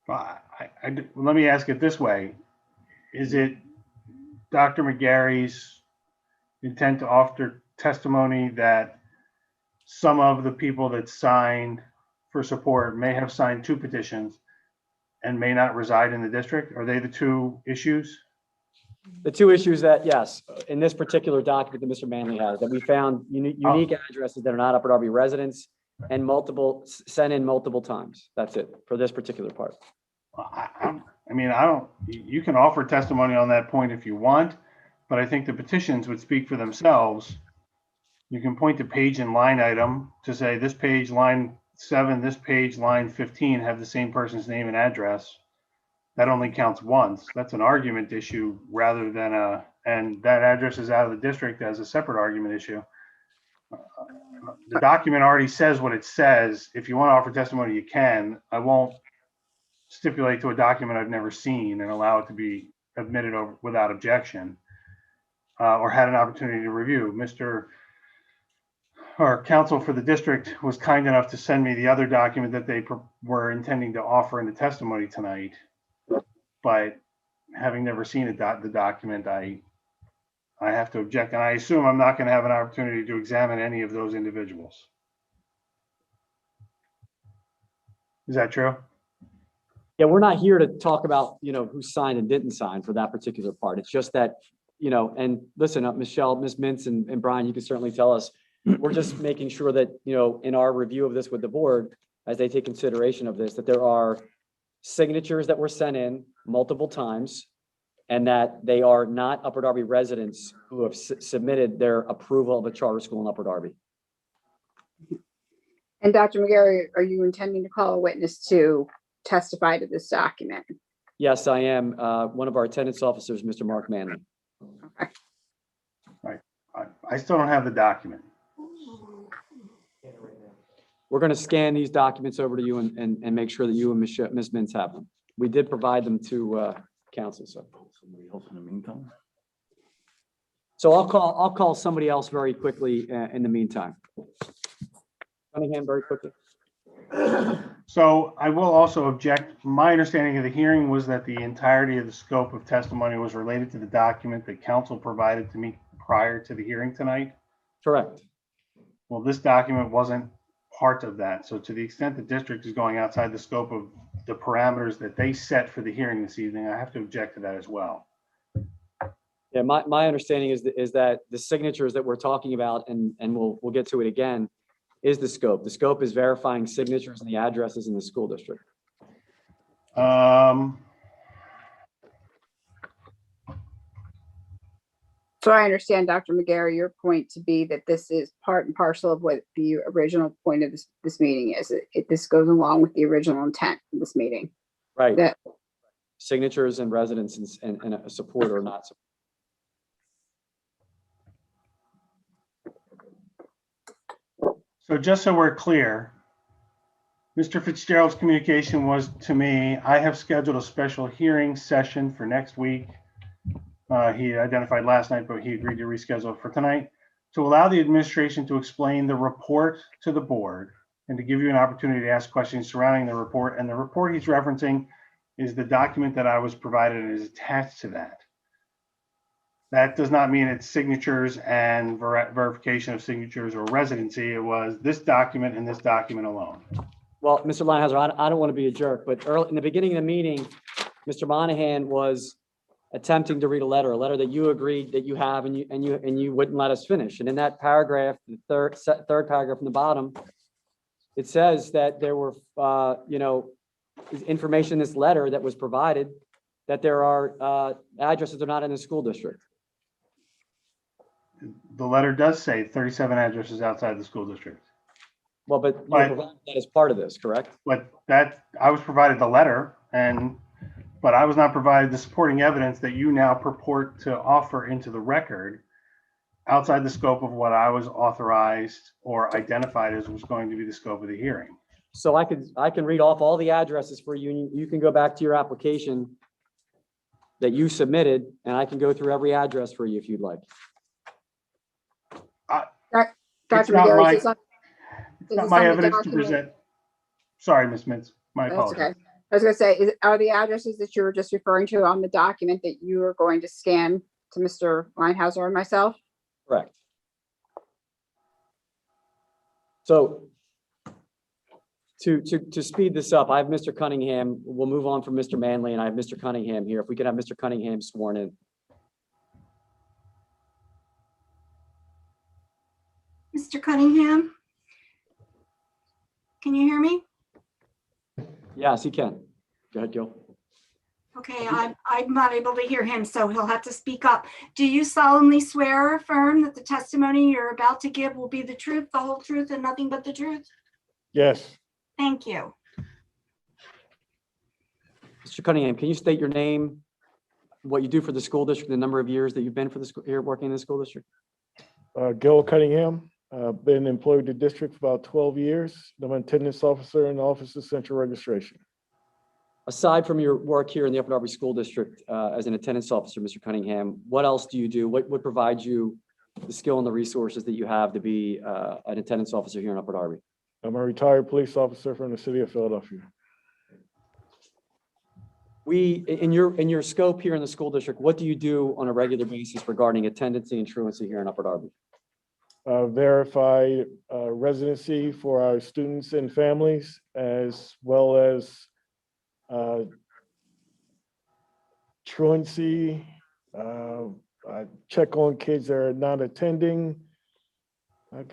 Let me ask it this way. Is it Dr. McGarry's intent to offer testimony that some of the people that signed for support may have signed 2 petitions and may not reside in the district? Are they the 2 issues? The 2 issues that, yes, in this particular document that Mr. Manley has, that we found unique addresses that are not Upper Darby residents and sent in multiple times. That's it for this particular part. You can offer testimony on that point if you want, but I think the petitions would speak for themselves. You can point to page and line item to say this page, line 7, this page, line 15 have the same person's name and address. That only counts once. That's an argument issue rather than and that address is out of the district as a separate argument issue. The document already says what it says. If you want to offer testimony, you can. I won't stipulate to a document I've never seen and allow it to be admitted without objection or had an opportunity to review. Counsel for the district was kind enough to send me the other document that they were intending to offer in the testimony tonight. But having never seen the document, I have to object. And I assume I'm not going to have an opportunity to examine any of those individuals. Is that true? Yeah, we're not here to talk about, who signed and didn't sign for that particular part. It's just that, and listen, Michelle, Ms. Mintz and Brian, you can certainly tell us, we're just making sure that, in our review of this with the board, as they take consideration of this, that there are signatures that were sent in multiple times and that they are not Upper Darby residents who have submitted their approval of a charter school in Upper Darby. And Dr. McGarry, are you intending to call a witness to testify to this document? Yes, I am. One of our attendance officers, Mr. Mark Manley. Okay. Right. I still don't have the document. We're going to scan these documents over to you and make sure that you and Ms. Mintz have them. We did provide them to council. So somebody else in the meantime. So I'll call somebody else very quickly in the meantime. Cunningham, very quickly. So I will also object. My understanding of the hearing was that the entirety of the scope of testimony was related to the document that council provided to me prior to the hearing tonight. Correct. Well, this document wasn't part of that. So to the extent the district is going outside the scope of the parameters that they set for the hearing this evening, I have to object to that as well. Yeah, my understanding is that the signatures that we're talking about, and we'll get to it again, is the scope. The scope is verifying signatures and the addresses in the school district. So I understand, Dr. McGarry, your point to be that this is part and parcel of what the original point of this meeting is. This goes along with the original intent of this meeting. Right. That, signatures and residents and a support or not. So just so we're clear, Mr. Fitzgerald's communication was to me, I have scheduled a special hearing session for next week. He identified last night, but he agreed to reschedule it for tonight to allow the administration to explain the report to the board and to give you an opportunity to ask questions surrounding the report. And the report he's referencing is the document that I was provided and is attached to that. That does not mean it's signatures and verification of signatures or residency. It was this document and this document alone. Well, Mr. Linehouse, I don't want to be a jerk, but early in the beginning of the meeting, Mr. Monahan was attempting to read a letter that you agreed that you have and you wouldn't let us finish. And in that paragraph, the third paragraph from the bottom, it says that there were, information in this letter that was provided that there are addresses that are not in the school district. The letter does say 37 addresses outside the school district. Well, but you provided that as part of this, correct? But I was provided the letter, but I was not provided the supporting evidence that you now purport to offer into the record outside the scope of what I was authorized or identified as was going to be the scope of the hearing. So I can read off all the addresses for you, and you can go back to your application that you submitted, and I can go through every address for you if you'd like. It's Dr. not McGarry, my, is this it's not on my the evidence to document? present. Sorry, Ms. Mintz, my That's apologies. okay. I was gonna say, are the addresses that you were just referring to on the document that you are going to scan to Mr. Linehouse and myself? Correct. So to speed this up, I have Mr. Cunningham. We'll move on from Mr. Manley, and I have Mr. Cunningham here. If we could have Mr. Cunningham sworn in. Mr. Cunningham? Can you hear me? Yes, he can. Go ahead, Gil. Okay, I'm not able to hear him, so he'll have to speak up. Do you solemnly swear or affirm that the testimony you're about to give will be the truth, the whole truth, and nothing but the truth? Yes. Thank you. Mr. Cunningham, can you state your name, what you do for the school district, the number of years that you've been for the school here working in the school district? Gil Cunningham, been employed with the district for about 12 years. I'm an attendance officer in the Office of Central Registration. Aside from your work here in the Upper Darby School District as an attendance officer, Mr. Cunningham, what else do you do? What provides you the skill and the resources that you have to be an attendance officer here in Upper Darby? I'm a retired police officer from the city of Philadelphia. In your scope here in the school district, what do you do on a regular basis regarding attendance and truancy here in Upper Darby? Verify residency for our students and families, as well as truancy. I check on kids that are not attending.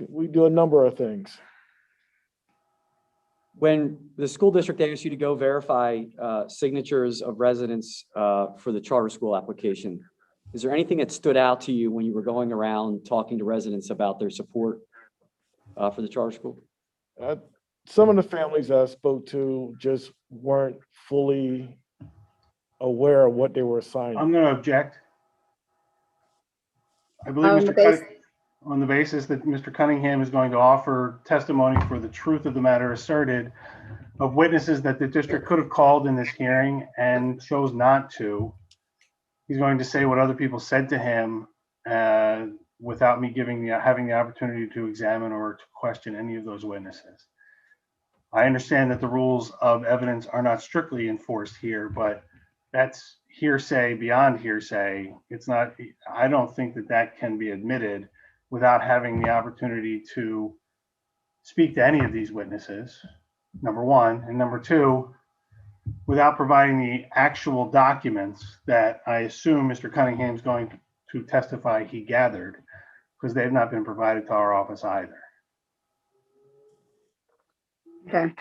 We do a number of things. When the school district asks you to go verify signatures of residents for the charter school application, is there anything that stood out to you when you were going around talking to residents about their support for the charter school? Some of the families I spoke to just weren't fully aware of what they were signing. I'm going to object. I believe on the basis that Mr. Cunningham is going to offer testimony for the truth of the matter asserted of witnesses that the district could have called in this hearing and chose not to. He's going to say what other people said to him without me having the opportunity to examine or to question any of those witnesses. I understand that the rules of evidence are not strictly enforced here, but that's hearsay beyond hearsay. It's not, I don't think that that can be admitted without having the opportunity to speak to any of these witnesses, number one. And number two, without providing the actual documents that I assume Mr. Cunningham is going to testify he gathered, because they've not been provided to our office either. Okay.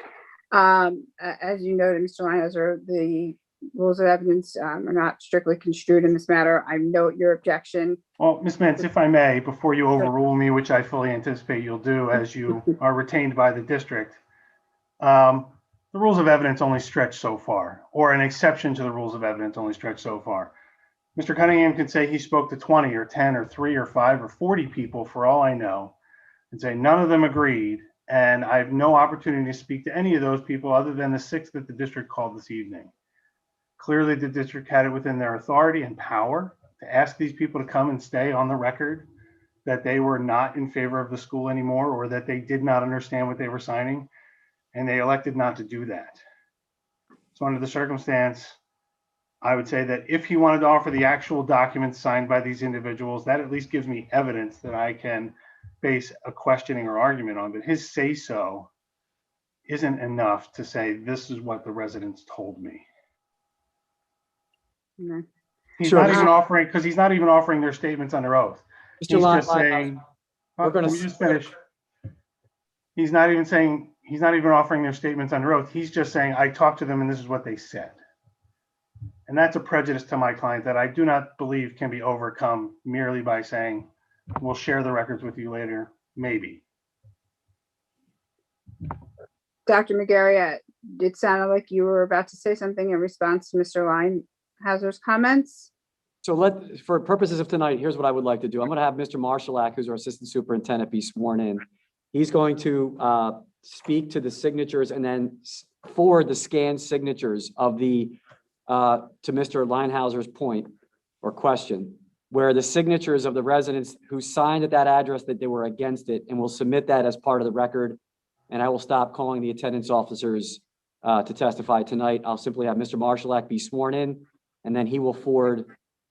As you noted, Mr. Linehouse, the rules of evidence are not strictly construed in this matter. I note your objection. Well, Ms. Mintz, if I may, before you overrule me, which I fully anticipate you'll do as you are retained by the district, the rules of evidence only stretch so far, or an exception to the rules of evidence only stretch so far. Mr. Cunningham can say he spoke to 20 or 10 or 3 or 5 or 40 people for all I know, and say none of them agreed, and I have no opportunity to speak to any of those people other than the 6 that the district called this evening. Clearly, the district had it within their authority and power to ask these people to come and stay on the record that they were not in favor of the school anymore, or that they did not understand what they were signing, and they elected not to do that. So under the circumstance, I would say that if he wanted to offer the actual documents signed by these individuals, that at least gives me evidence that I can base a questioning or argument on, but his say-so isn't enough to say this is what the residents told me. Mm-hmm. He's not even offering, because he's not even offering their statements under oath. Mr. He's just saying, we're going let me just finish. He's not even offering their statements under oath. He's just saying, I talked to them and this is what they said. And that's a prejudice to my client that I do not believe can be overcome merely by saying, we'll share the records with you later, maybe. Dr. McGarry, it sounded like you were about to say something in response to Mr. Linehouser's comments. So for purposes of tonight, here's what I would like to do. I'm going to have Mr. Marshalak, who's our assistant superintendent, be sworn in. He's going to speak to the signatures and then forward the scanned signatures of to Mr. Linehauser's point or question, where the signatures of the residents who signed at that address that they were against it, and we'll submit that as part of the record. And I will stop calling the attendance officers to testify tonight. I'll simply have Mr. Marshalak be sworn in, and then he will forward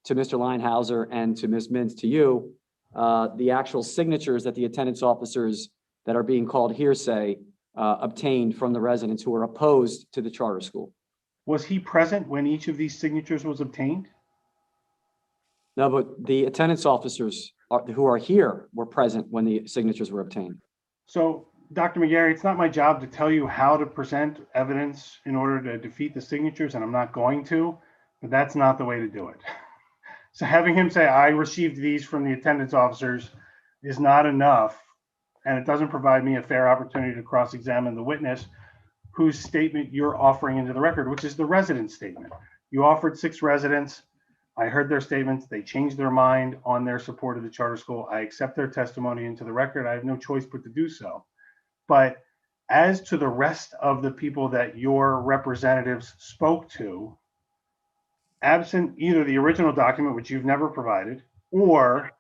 to Mr. Linehauser and to Ms. Mintz, to you, the actual signatures that the attendance officers that are being called hearsay obtained from the residents who are opposed to the charter school. Was he present when each of these signatures was obtained? No, but the attendance officers who are here were present when the signatures were obtained. So, Dr. McGarry, it's not my job to tell you how to present evidence in order to defeat the signatures, and I'm not going to, but that's not the way to do it. So having him say, I received these from the attendance officers is not enough, and it doesn't provide me a fair opportunity to cross-examine the witness whose statement you're offering into the record, which is the resident statement. You offered 6 residents. I heard their statements. They changed their mind on their support of the charter school. I accept their testimony into the record. I have no choice but to do so. But as to the rest of the people that your representatives spoke to, absent either the original document, which you've never provided, or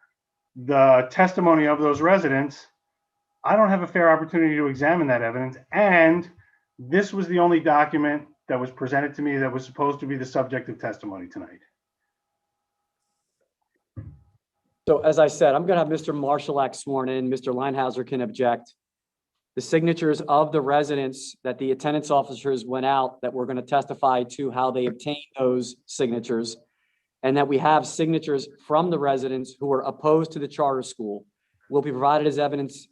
the testimony of those residents, I don't have a fair opportunity to examine that evidence. And this was the only document that was presented to me that was supposed to be the subject of testimony tonight. So as I said, I'm going to have Mr. Marshalak sworn in. Mr. Linehauser can object. The signatures of the residents that the attendance officers went out that we're going to testify to how they obtained those signatures, and that we have signatures from the residents who are opposed to the charter school will be provided as evidence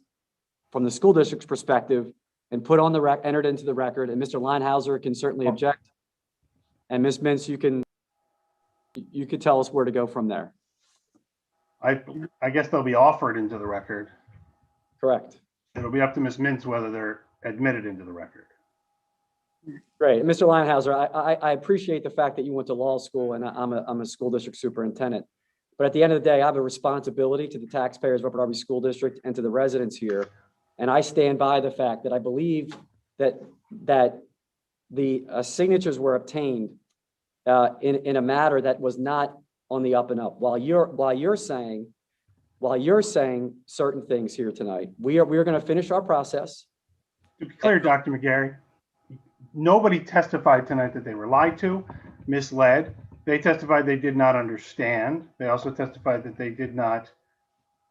from the school district's perspective and put on the entered into the record. And Mr. Linehauser can certainly object. And Ms. Mintz, you could tell us where to go from there. I guess they'll be offered into the record. Correct. It'll be up to Ms. Mintz whether they're admitted into the record. Great. And Mr. Linehauser, I appreciate the fact that you went to law school and I'm a school district superintendent. But at the end of the day, I have a responsibility to the taxpayers of Upper Darby School District and to the residents here. And I stand by the fact that I believe that the signatures were obtained in a matter that was not on the up and up. While you're saying certain things here tonight, we are going to finish our process. To be clear, Dr. McGarry, nobody testified tonight that they were lied to, misled. They testified they did not understand. They also testified that they did not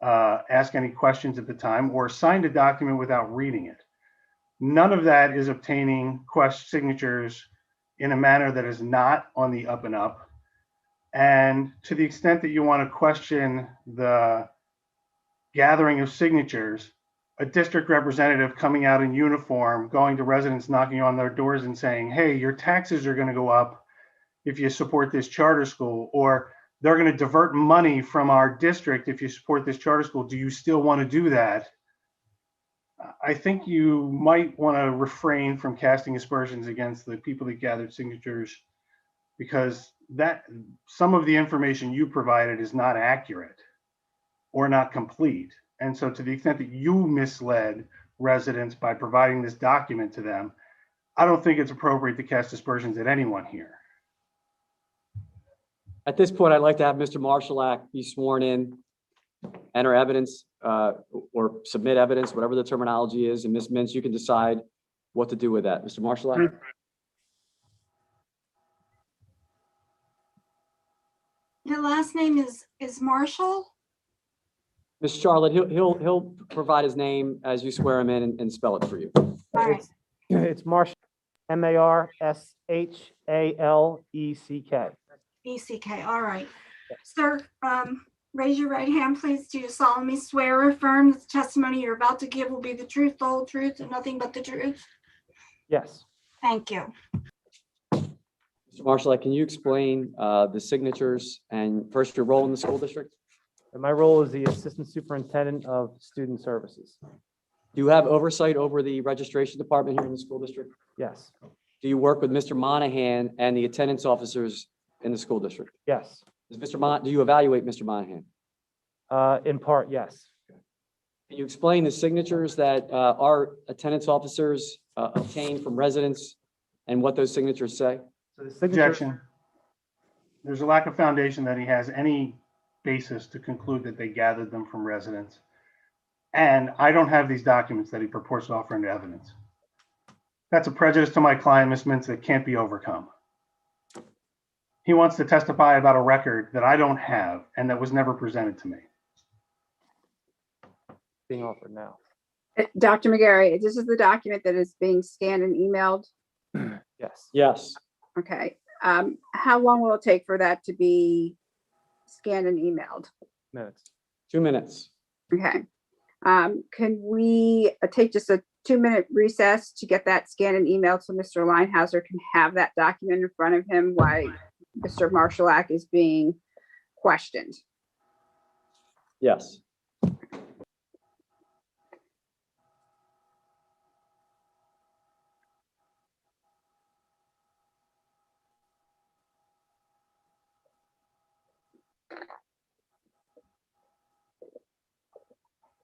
ask any questions at the time or signed a document without reading it. None of that is obtaining signatures in a manner that is not on the up and up. And to the extent that you want to question the gathering of signatures, a district representative coming out in uniform, going to residents, knocking on their doors and saying, hey, your taxes are going to go up if you support this charter school, or they're going to divert money from our district if you support this charter school. Do you still want to do that? I think you might want to refrain from casting aspersions against the people that gathered signatures, because that some of the information you provided is not accurate or not complete. And so to the extent that you misled residents by providing this document to them, I don't think it's appropriate to cast aspersions at anyone here. At this point, I'd like to have Mr. Marshalak be sworn in, enter evidence or submit evidence, whatever the terminology is. And Ms. Mintz, you can decide what to do with that. Mr. Marshalak? Your last name is Marshall? Ms. Charlotte, he'll provide his name as you swear him in and spell it for you. All right. It's Marshall, Marshallek. ECK, all right. Sir, raise your right hand, please. Do you solemnly swear or affirm that the testimony you're about to give will be the truth, the whole truth, and nothing but the truth? Yes. Thank you. Mr. Marshalak, can you explain the signatures and first your role in the school district? And my role is the Assistant Superintendent of Student Services. Do you have oversight over the registration department here in the school district? Yes. Do you work with Mr. Monahan and the attendance officers in the school district? Yes. Do you evaluate Mr. Monahan? In part, yes. Can you explain the signatures that our attendance officers obtained from residents and what those signatures say? So the signature, Objection. There's a lack of foundation that he has any basis to conclude that they gathered them from residents. And I don't have these documents that he purports to offer into evidence. That's a prejudice to my client, Ms. Mintz, that can't be overcome. He wants to testify about a record that I don't have and that was never presented to me. being offered now. Dr. McGarry, this is the document that is being scanned and emailed. Yes. Yes. Okay. How long will it take for that to be scanned and emailed? Minutes. 2 minutes. Okay. Can we take just a 2-minute recess to get that scanned and emailed so Mr. Linehauser can have that document in front of him while Mr. Marshallak is being questioned? Yes.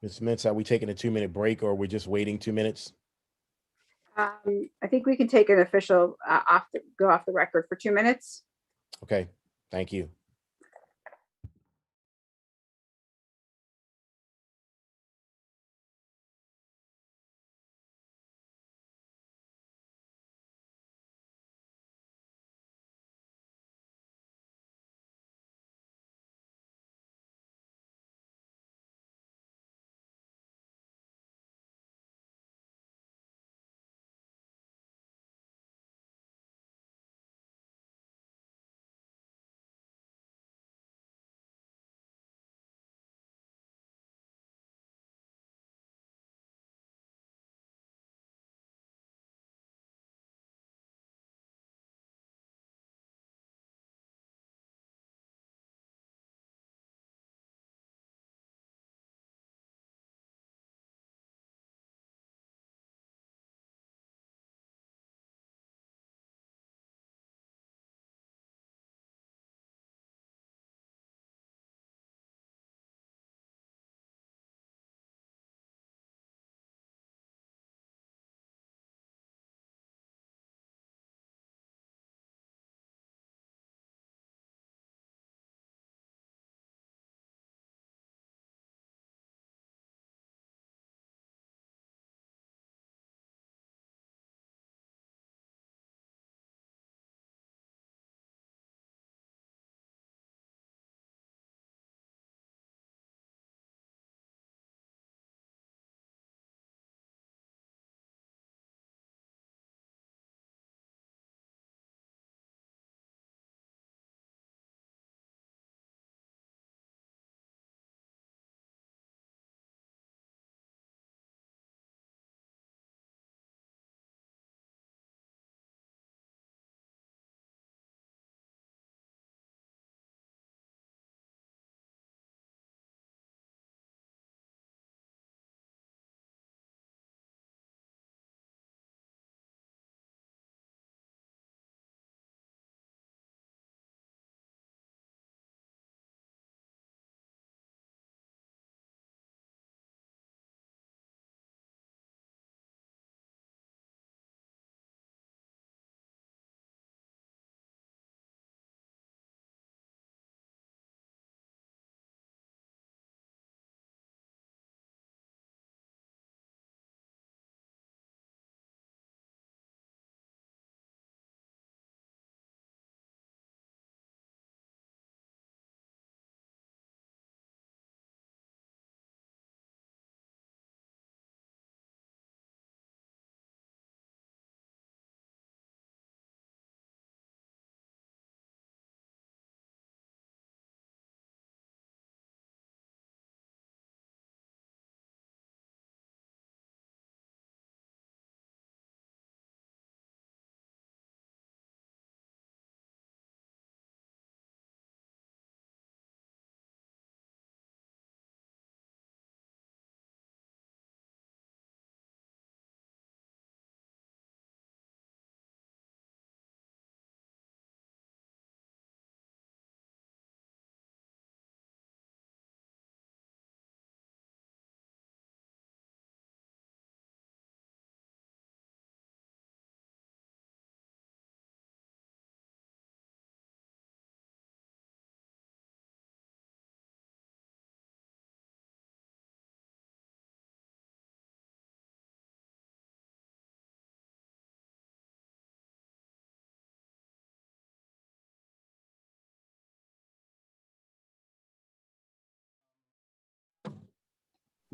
Ms. Mintz, are we taking a 2-minute break or we're just waiting 2 minutes? I think we can take an official go off the record for 2 minutes. Okay, thank you.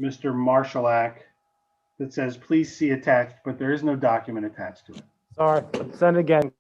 Mr. Marshallak that says, please see attached, but there is no document attached to it. Sorry, send it again.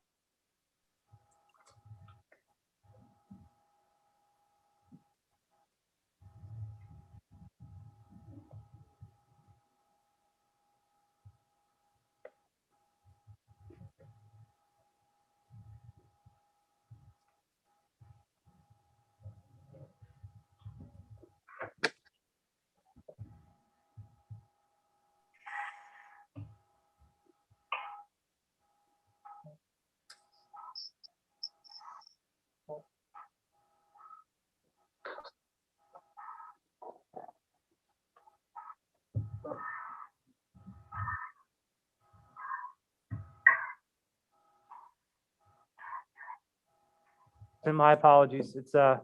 And my apologies. It's it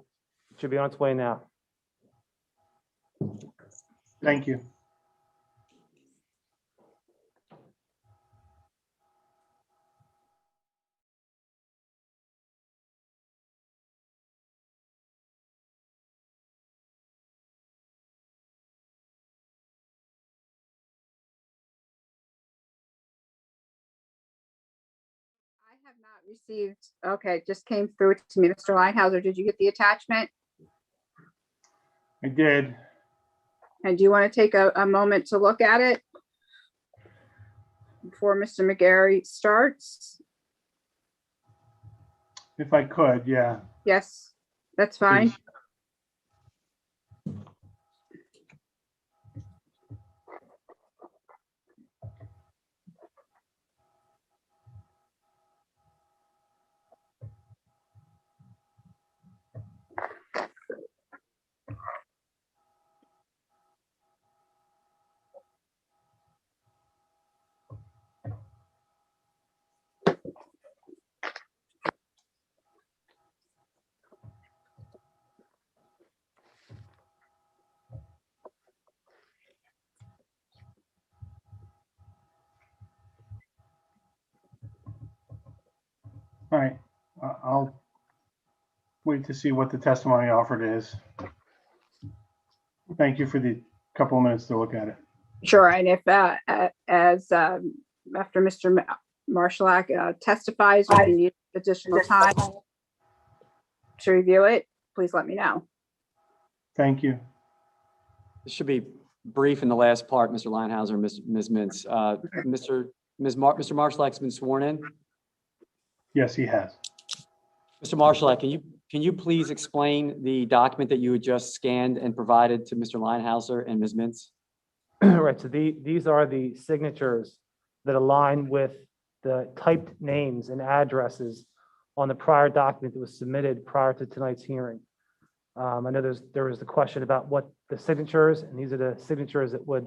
should be on its way now. Thank you. I have not received, okay, it just came through to me. Mr. Lighthouser, did you get the attachment? I did. And do you want to take a moment to look at it before Mr. McGarry starts? If I could, yeah. Yes, that's fine. Please. All right, I'll wait to see what the testimony offered is. Thank you for the couple of minutes to look at it. Sure, and if, after Mr. Marshallak testifies, or you need additional time to review it, please let me know. Thank you. This should be brief in the last part, Mr. Lighthouser, Ms. Mintz. Mr. Marshallak's been sworn in. Yes, he has. Mr. Marshallak, can you please explain the document that you had just scanned and provided to Mr. Lighthouser and Ms. Mintz? Right, so these are the signatures that align with the typed names and addresses on the prior document that was submitted prior to tonight's hearing. I know there was the question about what the signatures, and these are the signatures that would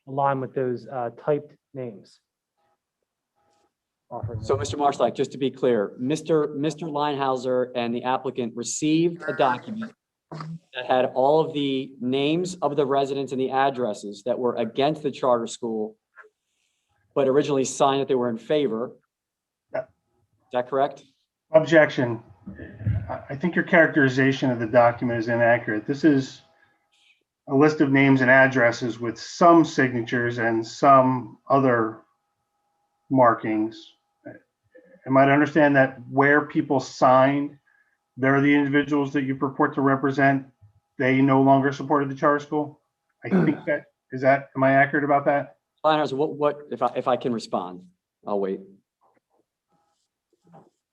align with those typed names. So, Mr. Marshallak, just to be clear, Mr. Lighthouser and the applicant received a document that had all of the names of the residents and the addresses that were against the charter school, but originally signed that they were in favor. Is that correct? Objection. I think your characterization of the document is inaccurate. This is a list of names and addresses with some signatures and some other markings. Am I to understand that where people signed, they're the individuals that you purport to represent, they no longer supported the charter school? I think am I accurate about that? Lighthouser, what if I can respond? I'll wait.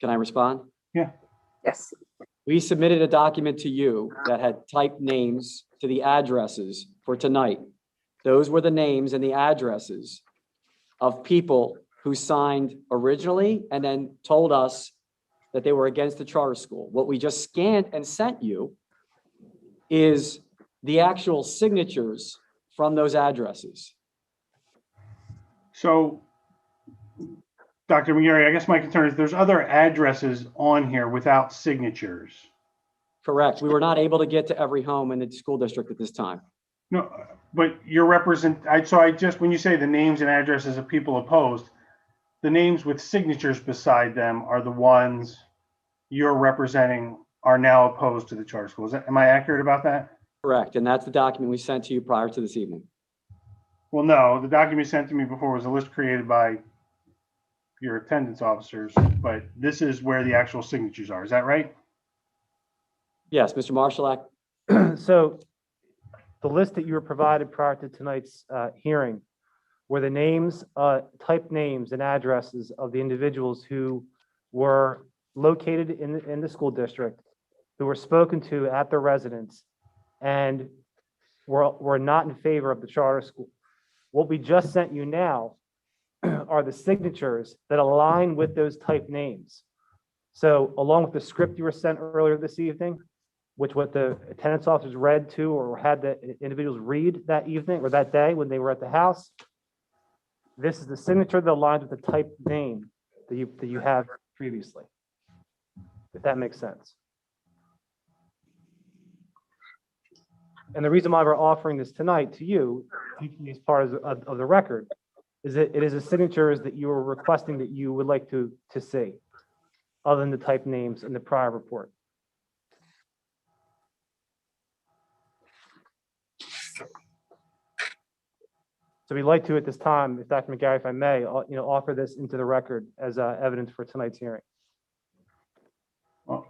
Can I respond? Yeah. Yes. We submitted a document to you that had typed names to the addresses for tonight. Those were the names and the addresses of people who signed originally and then told us that they were against the charter school. What we just scanned and sent you is the actual signatures from those addresses. So, Dr. McGarry, I guess my concern is there's other addresses on here without signatures. Correct. We were not able to get to every home in the school district at this time. No, but when you say the names and addresses of people opposed, the names with signatures beside them are the ones you're representing are now opposed to the charter schools. Am I accurate about that? Correct. And that's the document we sent to you prior to this evening. Well, no, the document sent to me before was a list created by your attendance officers, but this is where the actual signatures are. Is that right? Yes, Mr. Marshall. So the list that you were provided prior to tonight's hearing were the names, typed names and addresses of the individuals who were located in the school district, who were spoken to at their residence, and were not in favor of the charter school. What we just sent you now are the signatures that align with those typed names. So along with the script you were sent earlier this evening, which what the attendance officers read to or had the individuals read that evening or that day when they were at the house, this is the signature that aligns with the typed name that you have previously, if that makes sense. And the reason why we're offering this tonight to you, as part of the record, is that it is the signatures that you are requesting that you would like to see, other than the type names in the prior report. So we'd like to, at this time, if Dr. McGarry, if I may, offer this into the record as evidence for tonight's hearing. Well,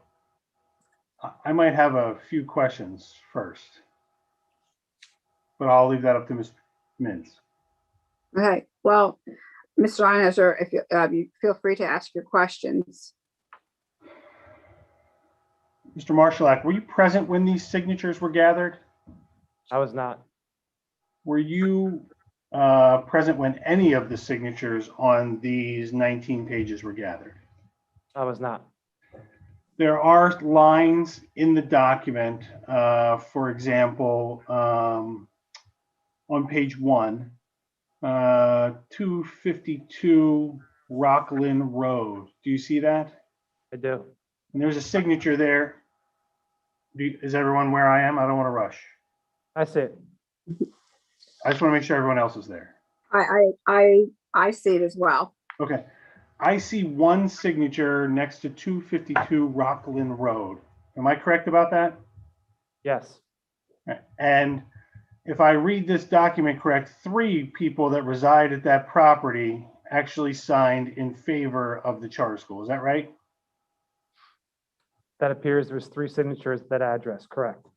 I might have a few questions first, but I'll leave that up to Ms. Mintz. Okay, well, Mr. Einhauser, if you feel free to ask your questions. Mr. Marshallak, were you present when these signatures were gathered? I was not. Were you present when any of the signatures on these 19 pages were gathered? I was not. There are lines in the document, for example, on page 1, 252 Rockland Road. Do you see that? I do. And there's a signature there. Is everyone where I am? I don't want to rush. I see it. I just want to make sure everyone else is there. I see it as well. Okay. I see one signature next to 252 Rockland Road. Am I correct about that? Yes. And if I read this document correct, 3 people that reside at that property actually signed in favor of the charter school. Is that right? That appears there's 3 signatures at that address, correct.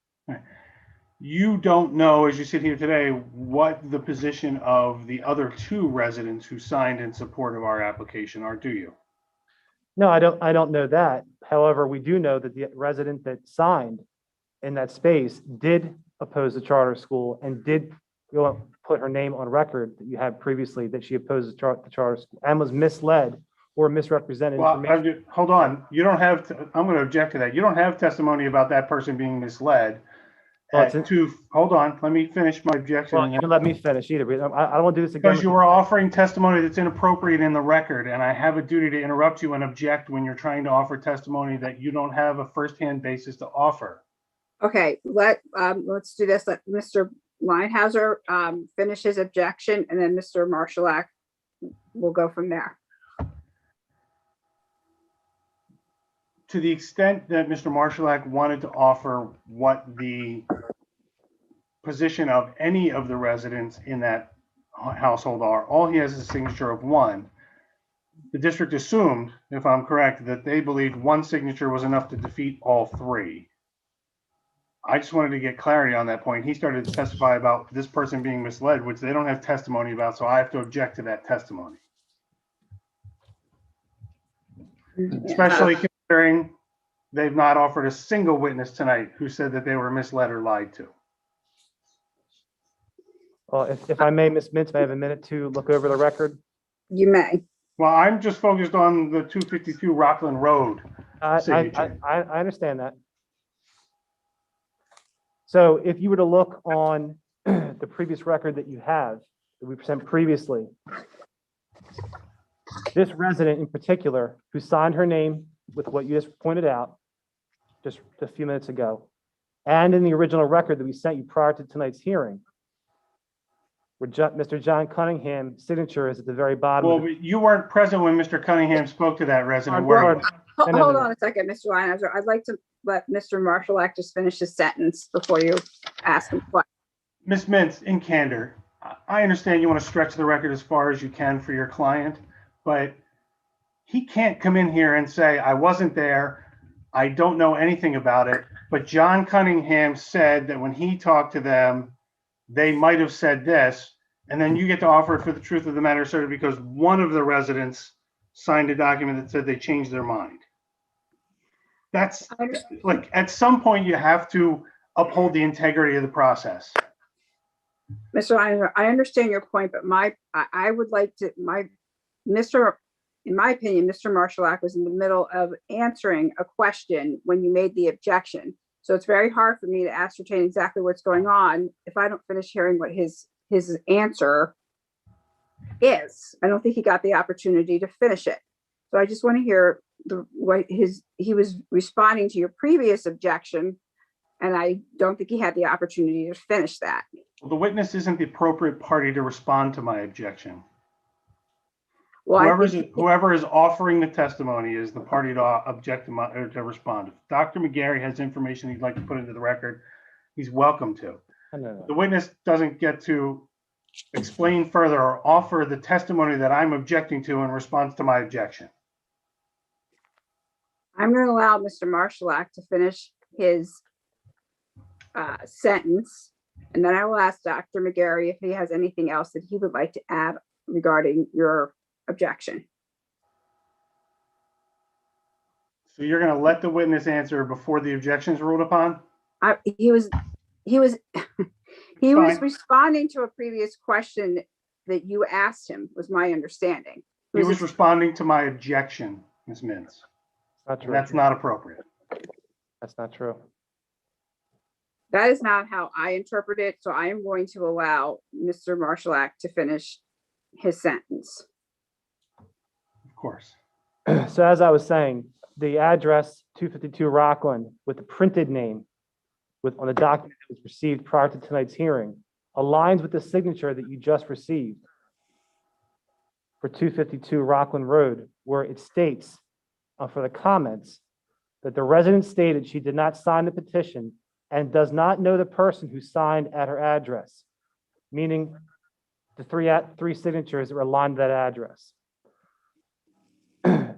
You don't know, as you sit here today, what the position of the other 2 residents who signed in support of our application are, do you? No, I don't know that. However, we do know that the resident that signed in that space did oppose the charter school and did put her name on record that you had previously that she opposed the charter school and was misled or misrepresented. Well, hold on. You don't have, I'm going to object to that. You don't have testimony about that person being misled. Hold on, let me finish my objection. Well, you can let me finish either. I don't want to do this again. Because you are offering testimony that's inappropriate in the record, and I have a duty to interrupt you and object when you're trying to offer testimony that you don't have a firsthand basis to offer. Okay, let's do this. Let Mr. Leinhauser finish his objection, and then Mr. Marshallak will go from there. To the extent that Mr. Marshallak wanted to offer what the position of any of the residents in that household are, all he has is a signature of 1. The district assumed, if I'm correct, that they believed 1 signature was enough to defeat all 3. I just wanted to get clarity on that point. He started to testify about this person being misled, which they don't have testimony about, so I have to object to that testimony. Especially considering they've not offered a single witness tonight who said that they were misled or lied to. Well, if I may, Ms. Mintz, may I have a minute to look over the record? You may. Well, I'm just focused on the 252 Rockland Road signature. I understand that. So if you were to look on the previous record that you have, that we sent previously, this resident in particular who signed her name with what you just pointed out just a few minutes ago, and in the original record that we sent you prior to tonight's hearing, where Mr. John Cunningham's signature is at the very bottom. Well, but you weren't present when Mr. Cunningham spoke to that resident, were you? Hold on a second, Mr. Leinhauser. I'd like to let Mr. Marshallak just finish his sentence before you ask him questions. Ms. Mintz, in candor, I understand you want to stretch the record as far as you can for your client, but he can't come in here and say, I wasn't there, I don't know anything about it, but John Cunningham said that when he talked to them, they might have said this, and then you get to offer it for the truth of the matter asserted because one of the residents signed a document that said they changed their mind. That's like, at some point you have to uphold the integrity of the process. Mr. Iyer, I understand your point, but I would like to, in my opinion, Mr. Marshallak was in the middle of answering a question when you made the objection. So it's very hard for me to ascertain exactly what's going on if I don't finish hearing what his answer is. I don't think he got the opportunity to finish it. So I just want to hear he was responding to your previous objection, and I don't think he had the opportunity to finish that. Well, the witness isn't the appropriate party to respond to my objection. Well, whoever is offering the testimony is the party to object to or to respond. If Dr. McGarry has information he'd like to put into the record, he's welcome to. The witness doesn't get to explain further or offer the testimony that I'm objecting to in response to my objection. I'm going to allow Mr. Marshallak to finish his sentence, and then I will ask Dr. McGarry if he has anything else that he would like to add regarding your objection. So you're going to let the witness answer before the objection is ruled upon? He was responding to a previous question that you asked him, was my understanding. He was responding to my objection, Ms. Mintz. Not true. That's not appropriate. That's not true. That is not how I interpret it. So I am going to allow Mr. Marshallak to finish his sentence. Of course. So as I was saying, the address 252 Rockland with the printed name on the document that was received prior to tonight's hearing aligns with the signature that you just received for 252 Rockland Road, where it states for the comments that the resident stated she did not sign the petition and does not know the person who signed at her address, meaning the three signatures that were aligned to that address.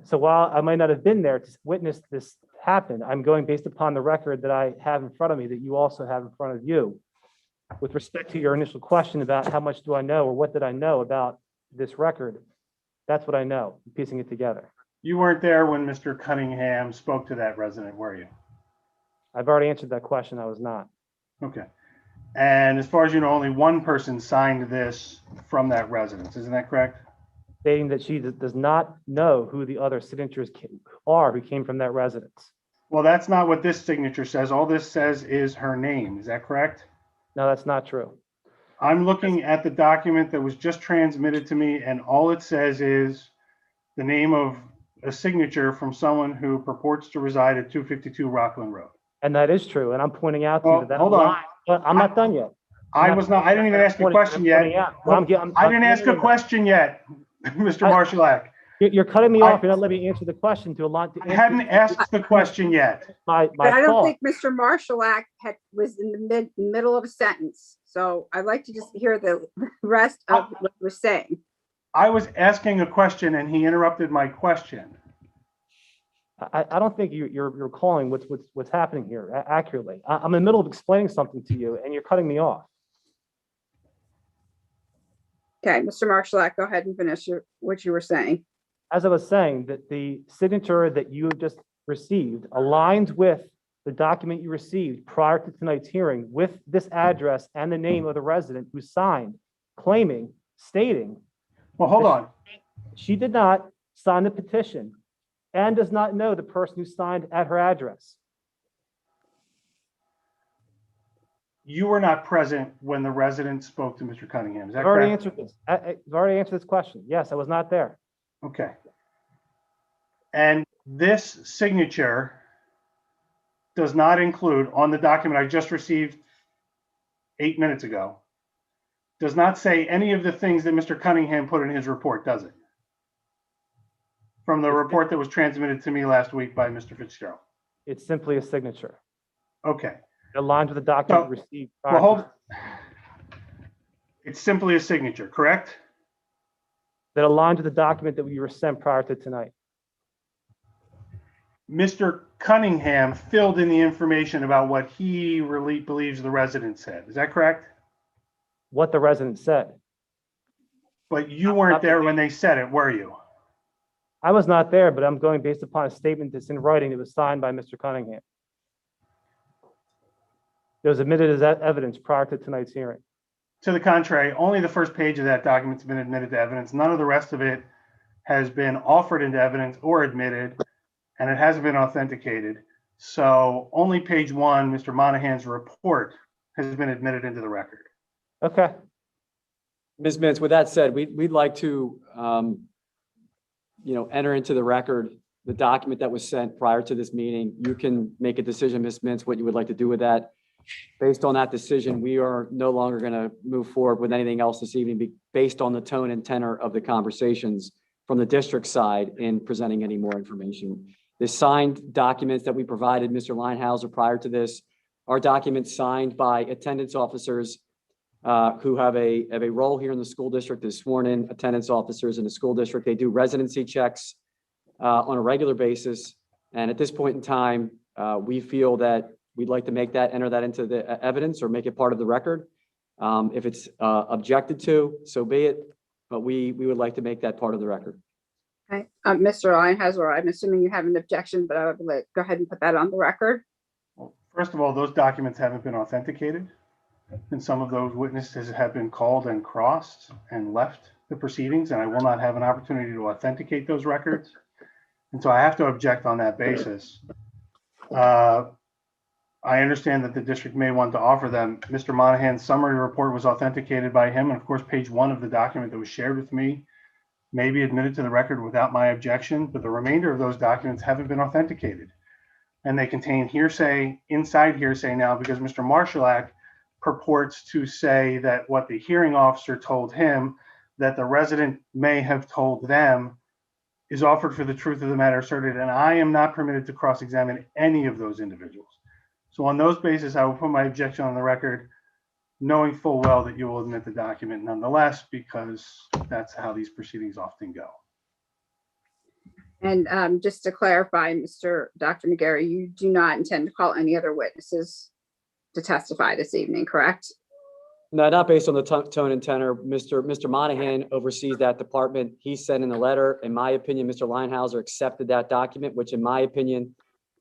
So while I might not have been there to witness this happen, I'm going based upon the record that I have in front of me that you also have in front of you. With respect to your initial question about how much do I know or what did I know about this record, that's what I know, piecing it together. You weren't there when Mr. Cunningham spoke to that resident, were you? I've already answered that question. I was not. Okay. And as far as you know, only one person signed this from that residence. Isn't that correct? Stating that she does not know who the other signatures are who came from that residence. Well, that's not what this signature says. All this says is her name. Is that correct? No, that's not true. I'm looking at the document that was just transmitted to me, and all it says is the name of a signature from someone who purports to reside at 252 Rockland Road. And that is true. And I'm pointing out to you that hold on. line, but I'm not done yet. I didn't even ask a question yet. I didn't ask a question yet, Mr. Marshallak. You're cutting me off. You're not letting me answer the question to a lot. I hadn't asked the question yet. But I don't think Mr. Marshallak was in the middle of a sentence. So I'd like to just hear the rest of what we're saying. I was asking a question and he interrupted my question. I don't think you're calling what's happening here accurately. I'm in the middle of explaining something to you and you're cutting me off. Okay, Mr. Marshallak, go ahead and finish what you were saying. As I was saying, that the signature that you just received aligns with the document you received prior to tonight's hearing with this address and the name of the resident who signed, stating. Well, hold on. She did not sign the petition and does not know the person who signed at her address. You were not present when the resident spoke to Mr. Cunningham. Is that I've already correct? answered this. I've already answered this question. Yes, I was not there. Okay. And this signature does not include on the document I just received 8 minutes ago, does not say any of the things that Mr. Cunningham put in his report, does it? From the report that was transmitted to me last week by Mr. Fitzgerald. It's simply a signature. Okay. It aligns with the document received. Well, It's simply a signature, correct? That aligned to the document that we were sent prior to tonight. Mr. Cunningham filled in the information about what he really believes the resident said. Is that correct? What the resident said. But you weren't there when they said it, were you? I was not there, but I'm going based upon a statement that's in writing that was signed by Mr. Cunningham. It was admitted as evidence prior to tonight's hearing. To the contrary, only the first page of that document's been admitted to evidence. None of the rest of it has been offered into evidence or admitted, and it hasn't been authenticated. So only page 1, Mr. Monahan's report, has been admitted into the record. Okay. Ms. Mintz, with that said, we'd like to, enter into the record the document that was sent prior to this meeting. You can make a decision, Ms. Mintz, what you would like to do with that. Based on that decision, we are no longer going to move forward with anything else this evening based on the tone and tenor of the conversations from the district side in presenting any more information. The signed documents that we provided Mr. Linehauser prior to this are documents signed by attendance officers who have a role here in the school district as sworn in attendance officers in the school district. They do residency checks on a regular basis. And at this point in time, we feel that we'd like to enter that into the evidence or make it part of the record. If it's objected to, so be it. But we would like to make that part of the record. Okay, Mr. Linehauser, I'm assuming you have an objection, but I would go ahead and put that on the record. Well, first of all, those documents haven't been authenticated, and some of those witnesses have been called and crossed and left the proceedings, and I will not have an opportunity to authenticate those records. And so I have to object on that basis. I understand that the district may want to offer them. Mr. Monahan's summary report was authenticated by him. And of course, page 1 of the document that was shared with me may be admitted to the record without my objection, but the remainder of those documents haven't been authenticated. And they contain hearsay, inside hearsay now, because Mr. Marshallak purports to say that what the hearing officer told him that the resident may have told them is offered for the truth of the matter asserted. And I am not permitted to cross-examine any of those individuals. So on those basis, I will put my objection on the record, knowing full well that you will admit the document nonetheless, because that's how these proceedings often go. And just to clarify, Dr. McGarry, you do not intend to call any other witnesses to testify this evening, correct? No, not based on the tone and tenor. Mr. Monahan oversees that department. He sent in the letter. In my opinion, Mr. Linehauser accepted that document, which in my opinion,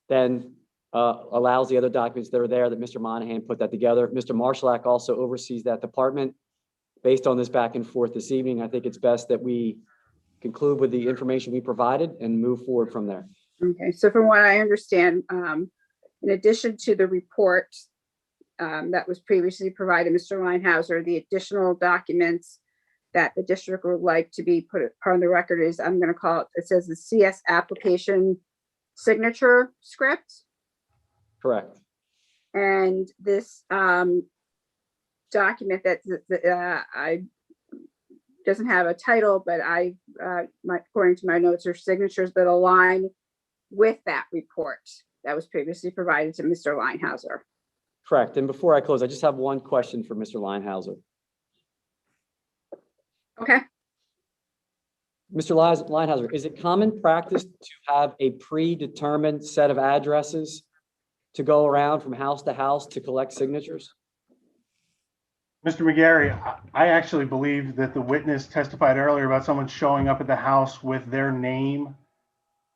then allows the other documents that are there that Mr. Monahan put that together. Mr. Marshallak also oversees that department. Based on this back and forth this evening, I think it's best that we conclude with the information we provided and move forward from there. Okay, so from what I understand, in addition to the report that was previously provided, Mr. Linehauser, the additional documents that the district would like to be put on the record is, I'm going to call it, it says the CS application signature script. Correct. And this document that I doesn't have a title, but according to my notes, are signatures that align with that report that was previously provided to Mr. Linehauser. Correct. And before I close, I just have one question for Mr. Linehauser. Okay. Mr. Linehauser, is it common practice to have a predetermined set of addresses to go around from house to house to collect signatures? Mr. McGarry, I actually believe that the witness testified earlier about someone showing up at the house with their name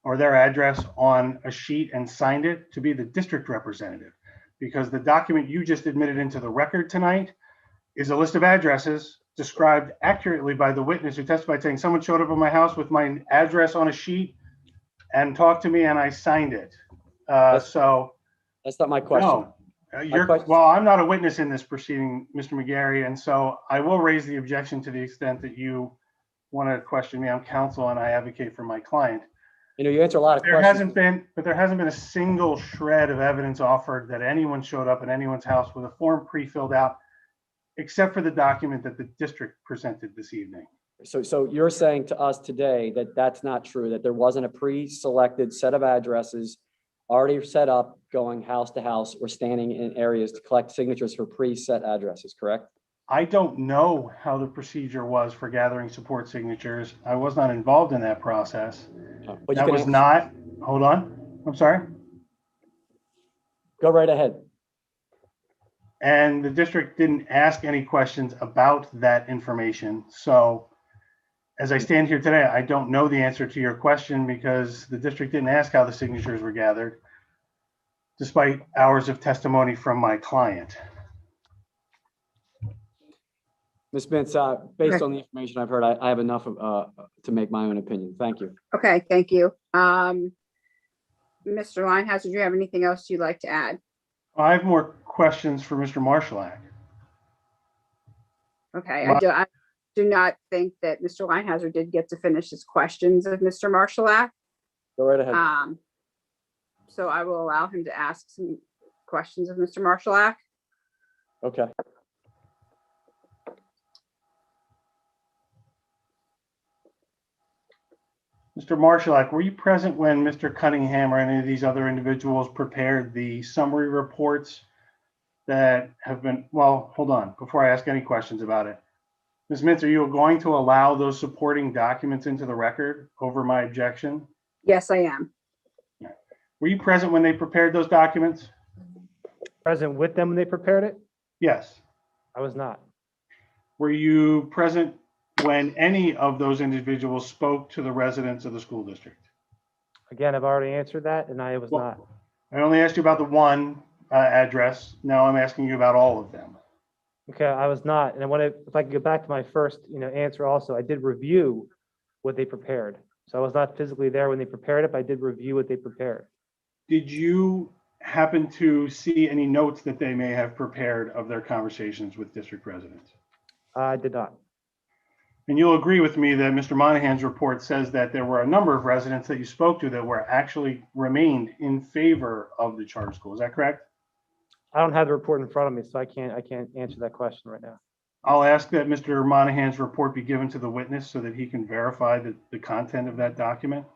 or their address on a sheet and signed it to be the district representative, because the document you just admitted into the record tonight is a list of addresses described accurately by the witness who testified, saying someone showed up at my house with my address on a sheet and talked to me and I signed it. So that's not my question. No, well, I'm not a witness in this proceeding, Mr. McGarry, and so I will raise the objection to the extent that you want to question me. I'm counsel and I advocate for my client. You know, you answer a lot of questions. There hasn't been a single shred of evidence offered that anyone showed up at anyone's house with a form pre-filled out, except for the document that the district presented this evening. So you're saying to us today that that's not true, that there wasn't a pre-selected set of addresses already set up going house to house or standing in areas to collect signatures for preset addresses, correct? I don't know how the procedure was for gathering support signatures. I was not involved in that process. But you That can was ask- not, hold on, I'm sorry. Go right ahead. And the district didn't ask any questions about that information. So as I stand here today, I don't know the answer to your question because the district didn't ask how the signatures were gathered, despite hours of testimony from my client. Ms. Mintz, based Okay. on the information I've heard, I have enough to make my own opinion. Thank you. Okay, thank you. Mr. Linehouse, do you have anything else you'd like to add? I have more questions for Mr. Marshallak. Okay, My- I do not think that Mr. Linehouse did get to finish his questions of Mr. Marshallak. Go right ahead. So I will allow him to ask some questions of Mr. Marshallak. Okay. Mr. Marshallak, were you present when Mr. Cunningham or any of these other individuals prepared the summary reports that have been, well, hold on, before I ask any questions about it. Ms. Mintz, are you going to allow those supporting documents into the record over my objection? Yes, I am. Were you present when they prepared those documents? Present with them when they prepared it? Yes. I was not. Were you present when any of those individuals spoke to the residents of the school district? Again, I've already answered that and I was not. I only asked you about the one address. Now I'm asking you about all of them. Okay, I was not. And I want to, if I could go back to my first, answer also, I did review what they prepared. So I was not physically there when they prepared it, but I did review what they prepared. Did you happen to see any notes that they may have prepared of their conversations with district residents? I did not. And you'll agree with me that Mr. Monahan's report says that there were a number of residents that you spoke to that were actually remained in favor of the charter school. Is that correct? I don't have the report in front of me, so I can't answer that question right now. I'll ask that Mr. Monahan's report be given to the witness so that he can verify the content of that document.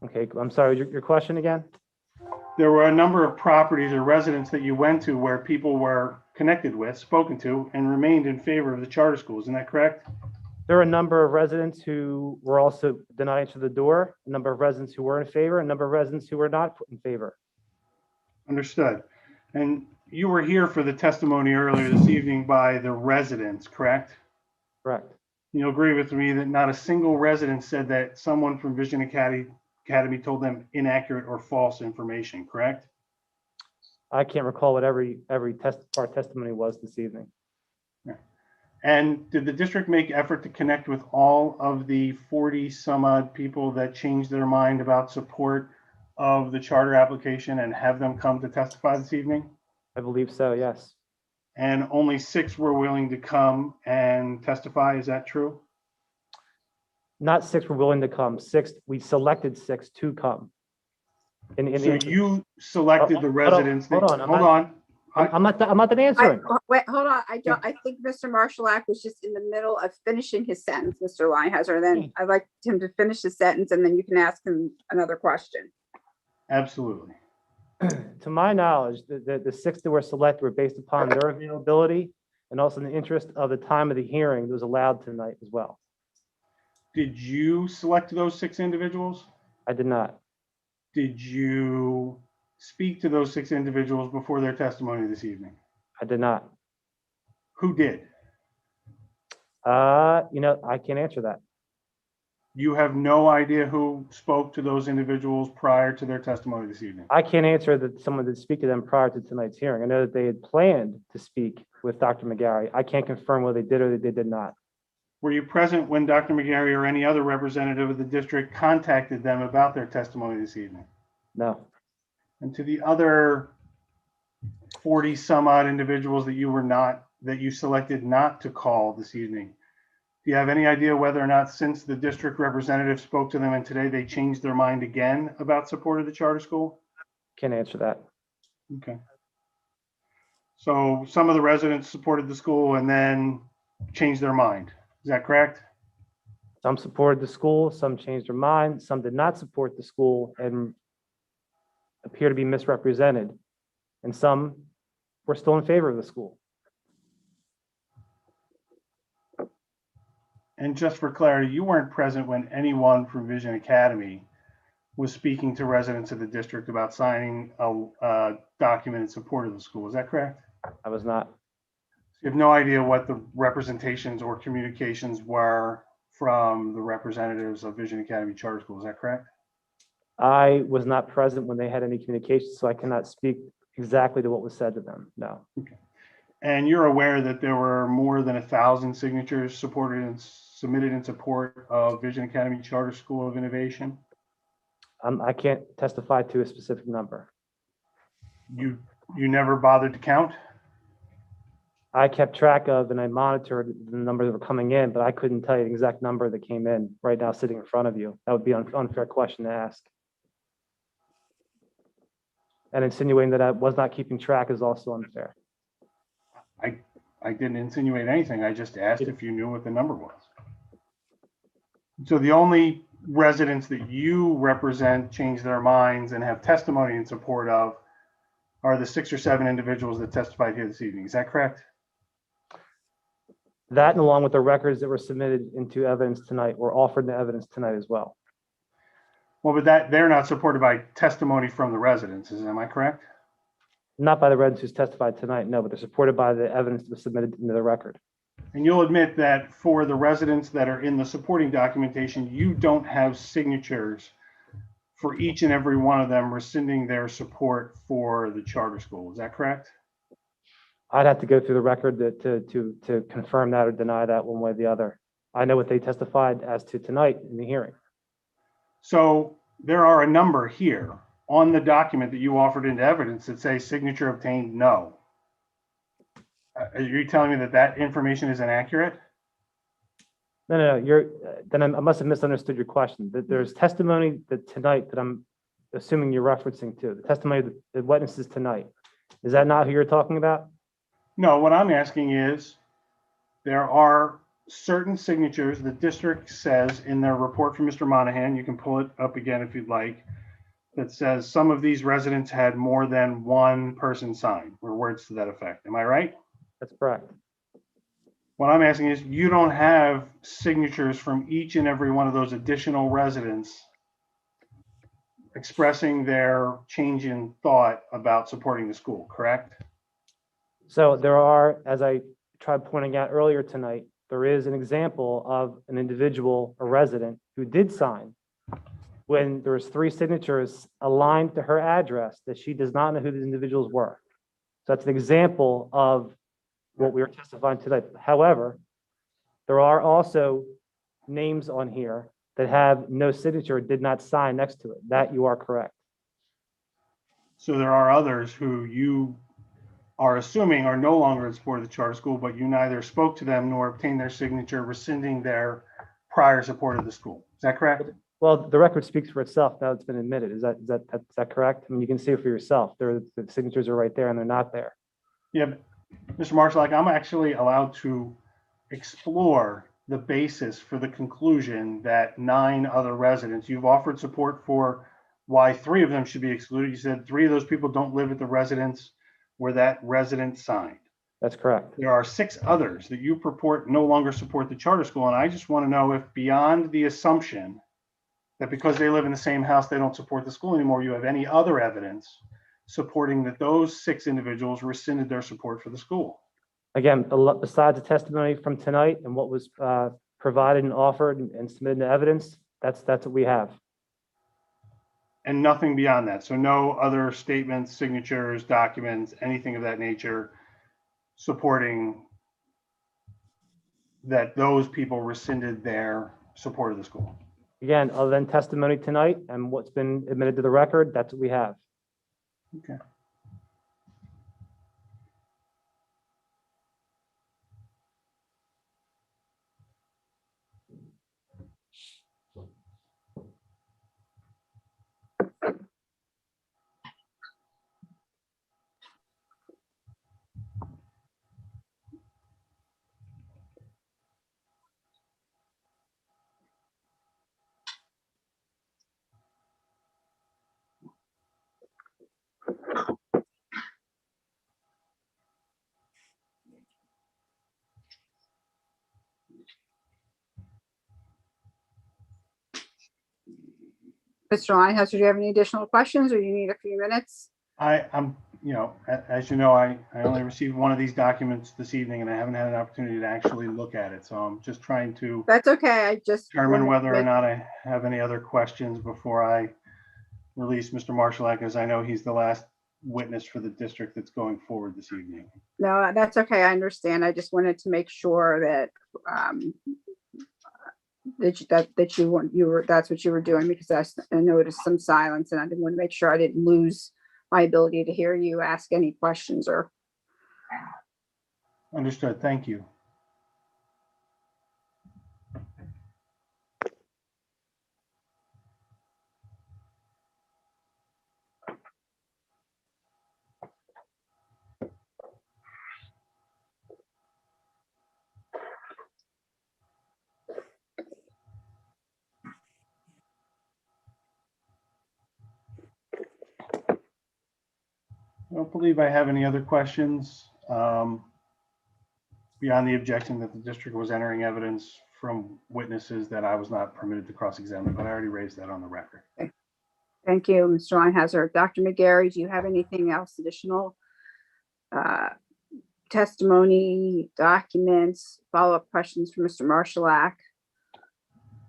Okay, I'm sorry, your question again? There were a number of properties or residents that you went to where people were connected with, spoken to, and remained in favor of the charter school. Isn't that correct? There are a number of residents who were also denied to the door, a number of residents who were in favor, a number of residents who were not in favor. Understood. And you were here for the testimony earlier this evening by the residents, correct? Correct. You'll agree with me that not a single resident said that someone from Vision Academy told them inaccurate or false information, correct? I can't recall what every part testimony was this evening. And did the district make effort to connect with all of the 40 some odd people that changed their mind about support of the charter application and have them come to testify this evening? I believe so, yes. And only 6 were willing to come and testify, is that true? Not 6 were willing to come. 6, we selected 6 to come. So you selected the residents. Hold on. I'm not done answering. Wait, hold on. I think Mr. Marshallak was just in the middle of finishing his sentence, Mr. Linehouse. Then I'd like him to finish his sentence and then you can ask him another question. Absolutely. To my knowledge, the 6 that were selected were based upon their availability and also in the interest of the time of the hearing that was allowed tonight as well. Did you select those 6 individuals? I did not. Did you speak to those 6 individuals before their testimony this evening? I did not. Who did? I can't answer that. You have no idea who spoke to those individuals prior to their testimony this evening? I can't answer that someone did speak to them prior to tonight's hearing. I know that they had planned to speak with Dr. McGarry. I can't confirm whether they did or they did not. Were you present when Dr. McGarry or any other representative of the district contacted them about their testimony this evening? No. And to the other 40 some odd individuals that you selected not to call this evening, do you have any idea whether or not since the district representative spoke to them and today they changed their mind again about support of the charter school? Can't answer that. Okay. So some of the residents supported the school and then changed their mind. Is that correct? Some supported the school, some changed their mind, some did not support the school and appear to be misrepresented, and some were still in favor of the school. And just for clarity, you weren't present when anyone from Vision Academy was speaking to residents of the district about signing a document in support of the school. Is that correct? I was not. You have no idea what the representations or communications were from the representatives of Vision Academy Charter School. Is that correct? I was not present when they had any communication, so I cannot speak exactly to what was said to them. No. And you're aware that there were more than 1,000 signatures supported and submitted in support of Vision Academy Charter School of Innovation? I can't testify to a specific number. You never bothered to count? I kept track of and I monitored the numbers that were coming in, but I couldn't tell you the exact number that came in right now sitting in front of you. That would be an unfair question to ask. And insinuating that I was not keeping track is also unfair. I didn't insinuate anything. I just asked if you knew what the number was. So the only residents that you represent change their minds and have testimony in support of are the 6 or 7 individuals that testified here this evening. Is that correct? That and along with the records that were submitted into evidence tonight were offered into evidence tonight as well. Well, but they're not supported by testimony from the residents. Am I correct? Not by the residents who's testified tonight, no, but they're supported by the evidence that was submitted into the record. And you'll admit that for the residents that are in the supporting documentation, you don't have signatures for each and every one of them rescinding their support for the charter school. Is that correct? I'd have to go through the record to confirm that or deny that one way or the other. I know what they testified as to tonight in the hearing. So there are a number here on the document that you offered into evidence that say signature obtained no. Are you telling me that information is inaccurate? No, I must have misunderstood your question. That there's testimony that tonight that I'm assuming you're referencing to, the testimony of the witnesses tonight. Is that not who you're talking about? No, what I'm asking is there are certain signatures the district says in their report from Mr. Monahan, you can pull it up again if you'd like, that says some of these residents had more than one person sign, or words to that effect. Am I right? That's correct. What I'm asking is you don't have signatures from each and every one of those additional residents expressing their change in thought about supporting the school, correct? So there are, as I tried pointing out earlier tonight, there is an example of an individual, a resident, who did sign when there was 3 signatures aligned to her address that she does not know who these individuals were. So that's an example of what we are testifying today. However, there are also names on here that have no signature, did not sign next to it. That you are correct. So there are others who you are assuming are no longer in support of the charter school, but you neither spoke to them nor obtained their signature rescinding their prior support of the school. Is that correct? Well, the record speaks for itself. Now it's been admitted. Is that correct? I mean, you can see it for yourself. The signatures are right there and they're not there. Yeah, but Mr. Marshall, I'm actually allowed to explore the basis for the conclusion that 9 other residents, you've offered support for why 3 of them should be excluded. You said 3 of those people don't live at the residence where that resident signed. That's correct. There are 6 others that you purport no longer support the charter school. And I just want to know if beyond the assumption that because they live in the same house, they don't support the school anymore, you have any other evidence supporting that those 6 individuals rescinded their support for the school. Again, besides the testimony from tonight and what was provided and offered and submitted to evidence, that's what we have. And nothing beyond that. So no other statements, signatures, documents, anything of that nature supporting that those people rescinded their support of the school. Again, other than testimony tonight and what's been admitted to the record, that's what we have. Okay. Mr. Linehouse, do you have any additional questions or you need a few minutes? I'm, as you know, I only received one of these documents this evening and I haven't had an opportunity to actually look at it. So I'm just trying to That's okay. I just determine wanted to whether or make- not I have any other questions before I release Mr. Marshallak, as I know he's the last witness for the district that's going forward this evening. No, that's okay. I understand. I just wanted to make sure that that you were that's what you were doing, because I noticed some silence and I didn't want to make sure I didn't lose my ability to hear you ask any questions or. Understood. Thank you. I don't believe I have any other questions beyond the objection that the district was entering evidence from witnesses that I was not permitted to cross-examine, but I already raised that on the record. Thank you, Mr. Linehouse. Dr. McGarry, do you have anything else additional? Testimony, documents, follow-up questions for Mr. Marshallak?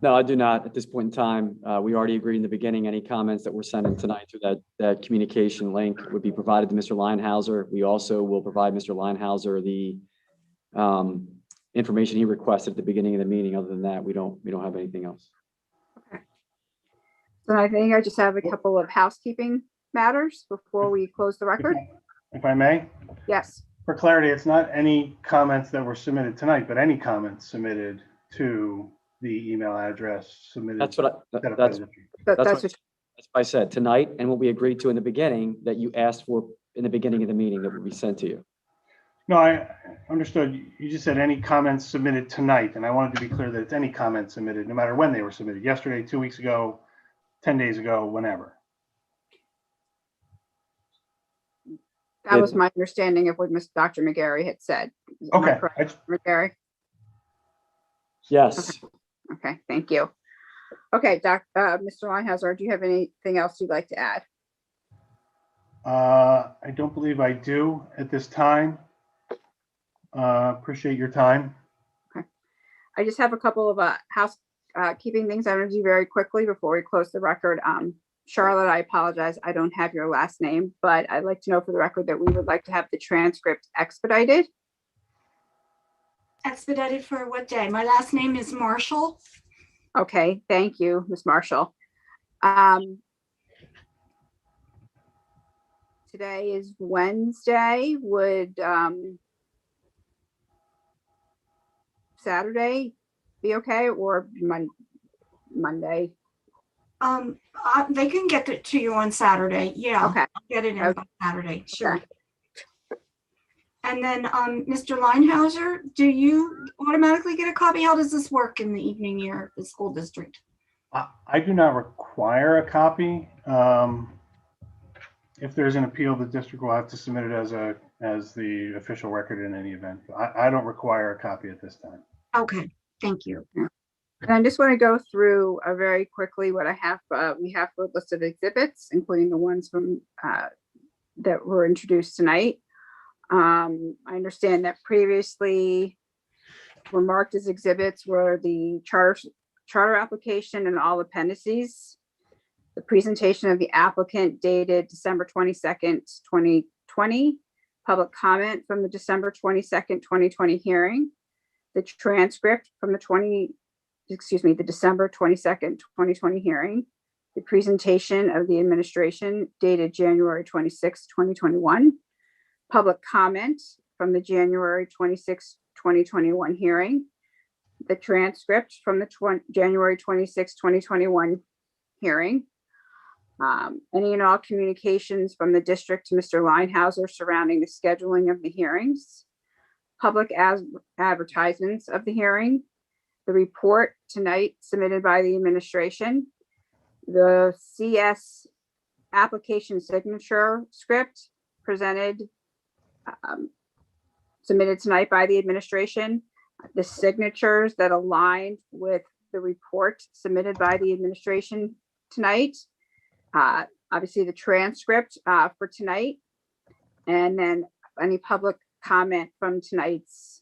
No, I do not at this point in time. We already agreed in the beginning, any comments that were sent in tonight through that communication link would be provided to Mr. Linehauser. We also will provide Mr. Linehauser the information he requested at the beginning of the meeting. Other than that, we don't have anything else. So I think I just have a couple of housekeeping matters before we close the record. If I may? Yes. For clarity, it's not any comments that were submitted tonight, but any comments submitted to the email address submitted. That's what That's what I said tonight, and what we agreed to in the beginning that you asked for in the beginning of the meeting that would be sent to you. No, I understood. You just said any comments submitted tonight, and I wanted to be clear that it's any comments submitted, no matter when they were submitted, yesterday, 2 weeks ago, 10 days ago, whenever. That was my understanding of what Dr. McGarry had said. Am I Okay. correct, McGarry? Yes. Okay, thank you. Okay, Mr. Linehauser, do you have anything else you'd like to add? I don't believe I do at this time. Appreciate your time. I just have a couple of housekeeping things I'm going to do very quickly before we close the record. Charlotte, I apologize. I don't have your last name, but I'd like to know for the record that we would like to have the transcript expedited. Expedited for what day? My last name is Marshall. Okay, thank you, Ms. Marshall. Today is Wednesday. Would Saturday be okay, or Monday? They can get it to you on Saturday. Yeah. Okay. I'll get it in Okay. by Saturday. Sure. Okay. And then, Mr. Linehauser, do you automatically get a copy? How does this work in the evening here at the school district? I do not require a copy. If there's an appeal, the district will have to submit it as the official record in any event. I don't require a copy at this time. Okay, thank you. And I just want to go through very quickly what I have. We have a list of exhibits, including the ones from that were introduced tonight. I understand that previously were marked as exhibits were the charter application and all appendices, the presentation of the applicant dated December 22nd, 2020, public comment from the December 22nd, 2020 hearing, the transcript from the December 22nd, 2020 hearing, the presentation of the administration dated January 26, 2021, public comment from the January 26, 2021 hearing, the transcript from the January 26, 2021 hearing, any and all communications from the district to Mr. Linehauser surrounding the scheduling of the hearings, public advertisements of the hearing, the report tonight submitted by the administration, the CS application signature script presented, submitted tonight by the administration, the signatures that aligned with the report submitted by the administration tonight, Obviously, the transcript for tonight, and then any public comment from tonight's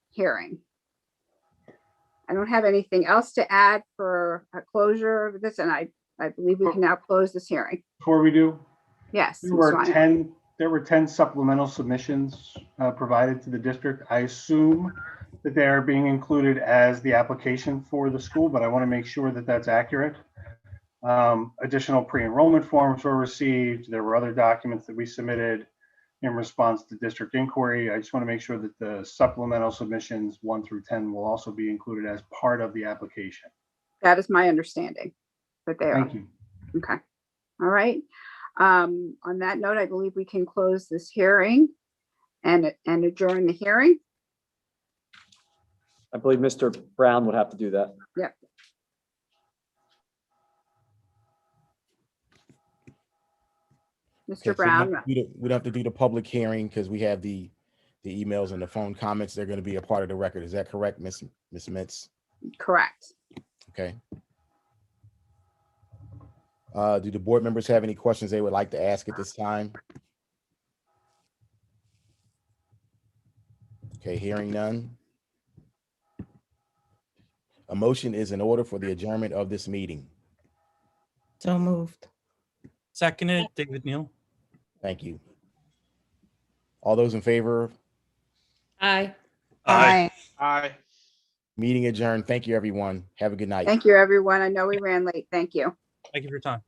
hearing. I don't have anything else to add for a closure of this, and I believe we can now close this hearing. Before we do, Yes. there Ms. were Swanner. 10 supplemental submissions provided to the district. I assume that they are being included as the application for the school, but I want to make sure that that's accurate. Additional pre-enrollment forms were received. There were other documents that we submitted in response to district inquiry. I just want to make sure that the supplemental submissions 1 through 10 will also be included as part of the application. That is my understanding, that they are. Thank you. Okay. All right. On that note, I believe we can close this hearing and adjourn the hearing. I believe Mr. Brown would have to do that. Yep. Okay, Mr. so Brown, we don't have to do the public hearing because we have the emails and the phone comments. They're going to be a part of the record. Is that correct, Ms. Mintz? correct. Okay. Do the board members have any questions they would like to ask at this time? Okay, hearing none. A motion is in order for the adjournment of this meeting. So moved. Seconded, David Neal. Thank you. All those in favor? Aye. Aye. Aye. Meeting adjourned. Thank you, everyone. Have a good night. Thank you, everyone. I know we ran late. Thank you. Thank you for your time.